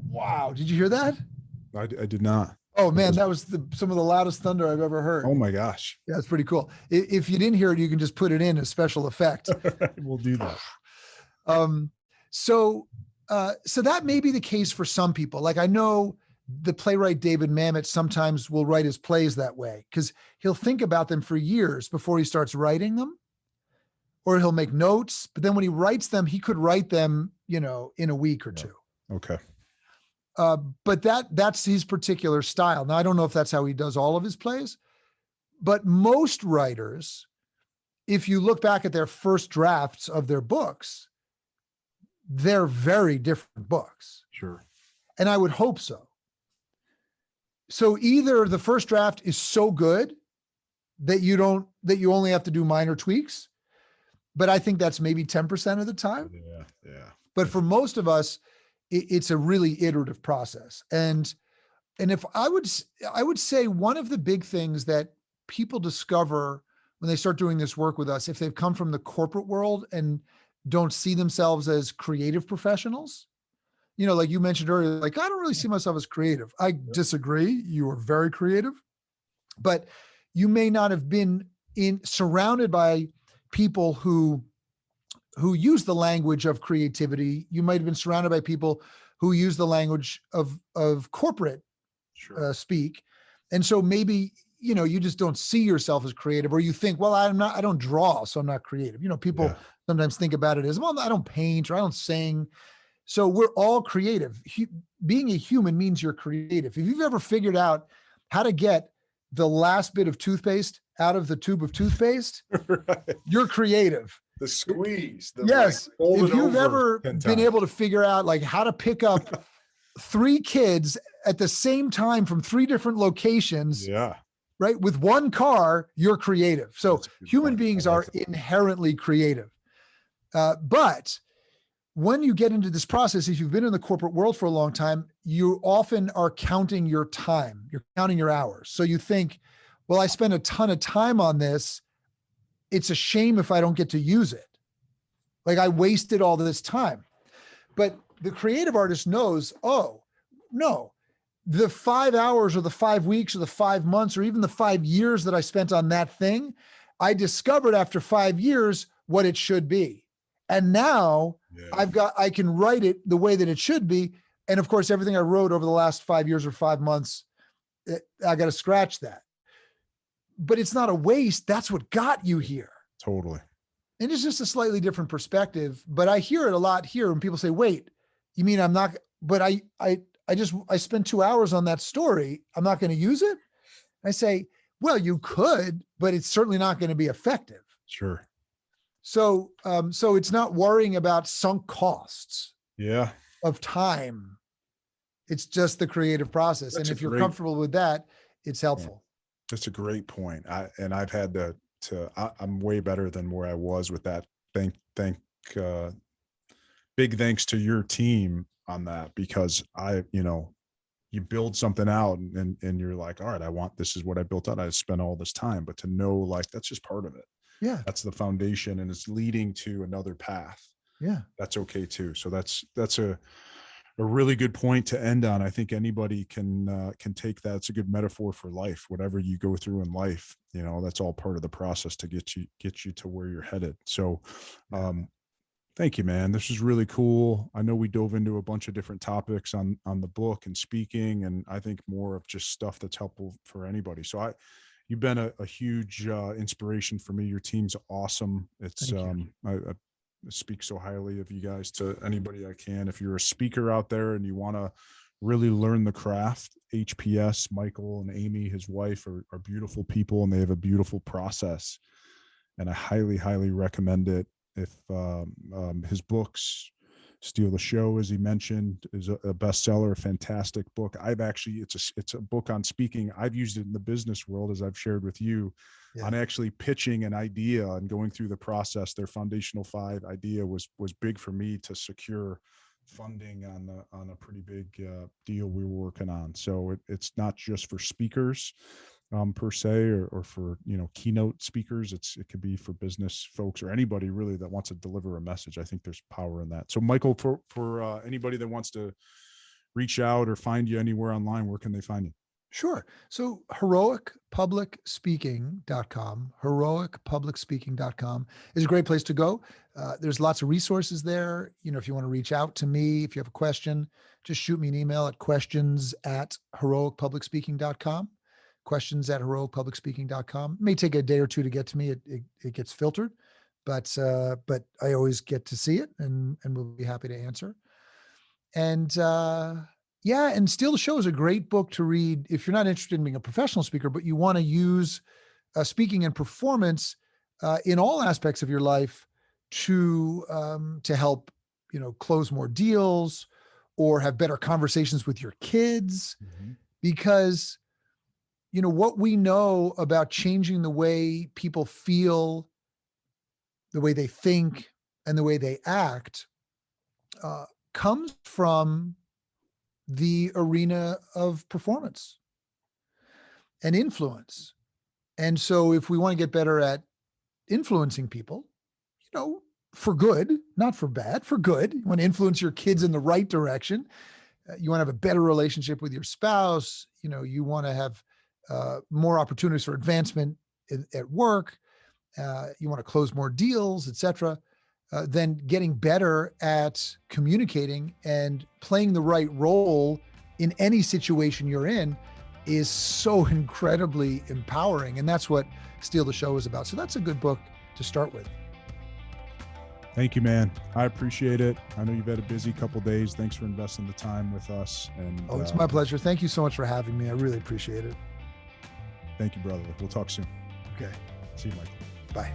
Wow. Did you hear that? I did not. Oh man, that was some of the loudest thunder I've ever heard. Oh my gosh. Yeah, it's pretty cool. If you didn't hear it, you can just put it in as special effect. We'll do that. So that may be the case for some people. Like, I know the playwright David Mamet sometimes will write his plays that way because he'll think about them for years before he starts writing them, or he'll make notes. But then when he writes them, he could write them, in a week or two. Okay. But that's his particular style. Now, I don't know if that's how he does all of his plays, but most writers, if you look back at their first drafts of their books, they're very different books. Sure. And I would hope so. So either the first draft is so good that you only have to do minor tweaks, but I think that's maybe 10% of the time. Yeah. But for most of us, it's a really iterative process. And if I would say one of the big things that people discover when they start doing this work with us, if they've come from the corporate world and don't see themselves as creative professionals, like you mentioned earlier, like, I don't really see myself as creative. I disagree. You are very creative, but you may not have been surrounded by people who use the language of creativity. You might have been surrounded by people who use the language of corporate speak. And so maybe, you just don't see yourself as creative, or you think, well, I don't draw, so I'm not creative. People sometimes think about it as, well, I don't paint or I don't sing. So we're all creative. Being a human means you're creative. If you've ever figured out how to get the last bit of toothpaste out of the tube of toothpaste, right, you're creative. The squeeze. Yes. If you've ever been able to figure out like how to pick up 3 kids at the same time from 3 different locations, right, with one car, you're creative. So human beings are inherently creative. But when you get into this process, if you've been in the corporate world for a long time, you often are counting your time. You're counting your hours. So you think, well, I spend a ton of time on this. It's a shame if I don't get to use it. Like, I wasted all this time. But the creative artist knows, oh, no, the 5 hours or the 5 weeks or the 5 months or even the 5 years that I spent on that thing, I discovered after 5 years what it should be. And now I can write it the way that it should be. And of course, everything I wrote over the last 5 years or 5 months, I got to scratch that. But it's not a waste. That's what got you here. Totally. And it's just a slightly different perspective. But I hear it a lot here when people say, wait, you mean I'm not, but I spent 2 hours on that story. I'm not going to use it. I say, well, you could, but it's certainly not going to be effective. Sure. So it's not worrying about sunk costs of time. It's just the creative process. That's and if you're comfortable with that, it's helpful. That's a great point. I've had I'm way better than where I was with that. Big thanks to your team on that, because you build something out and you're like, all right, this is what I built out. I spent all this time, but to know, like, that's just part of it. Yeah. That's the foundation, and it's leading to another path. Yeah. That's okay too. So that's a really good point to end on. I think anybody can take that. It's a good metaphor for life. Whatever you go through in life, that's all part of the process to get you to where you're headed. So, thank you, man. This is really cool. I know we dove into a bunch of different topics on the book and speaking, and I think more of just stuff that's helpful for anybody. So you've been a huge inspiration for me. Your team's awesome. It's I speak so highly of you guys to anybody I can. If you're a speaker out there and you want to really learn the craft, HPS, Michael and Amy, his wife, are beautiful people, and they have a beautiful process. And I highly, highly recommend it. If his books, Steal the Show, as he mentioned, is a bestseller, a fantastic book. It's a book on speaking. I've used it in the business world, as I've shared with you, on actually pitching an idea and going through the process. Their Foundational 5 idea was big for me to secure funding on a pretty big deal we were working on. So it's not just for speakers per se, or for, keynote speakers. It could be for business folks or anybody really that wants to deliver a message. I think there's power in that. So Michael, for anybody that wants to reach out or find you anywhere online, where can they find you? Sure. So heroicpublicspeaking.com, heroicpublicspeaking.com is a great place to go. There's lots of resources there. If you want to reach out to me, if you have a question, just shoot me an email at questions@heroicpublicspeaking.com, questions@heroicpublicspeaking.com. It may take a day or two to get to me. It gets filtered, but I always get to see it, and we'll be happy to answer. And, and Steal the Show is a great book to read if you're not interested in being a professional speaker, but you want to use speaking and performance in all aspects of your life to help, close more deals or have better conversations with your kids. Mm-hmm. Because, what we know about changing the way people feel, the way they think, and the way they act comes from the arena of performance and influence. And so if we want to get better at influencing people, for good, not for bad, for good, you want to influence your kids in the right direction. You want to have a better relationship with your spouse. You want to have more opportunities for advancement at work. You want to close more deals, et cetera. Then getting better at communicating and playing the right role in any situation you're in is so incredibly empowering. And that's what Steal the Show is about. So that's a good book to start with. Thank you, man. I appreciate it. I know you've had a busy couple of days. Thanks for investing the time with us. And it's my pleasure. Thank you so much for having me. I really appreciate it. Thank you, brother. We'll talk soon. Okay. See you, Michael. Bye.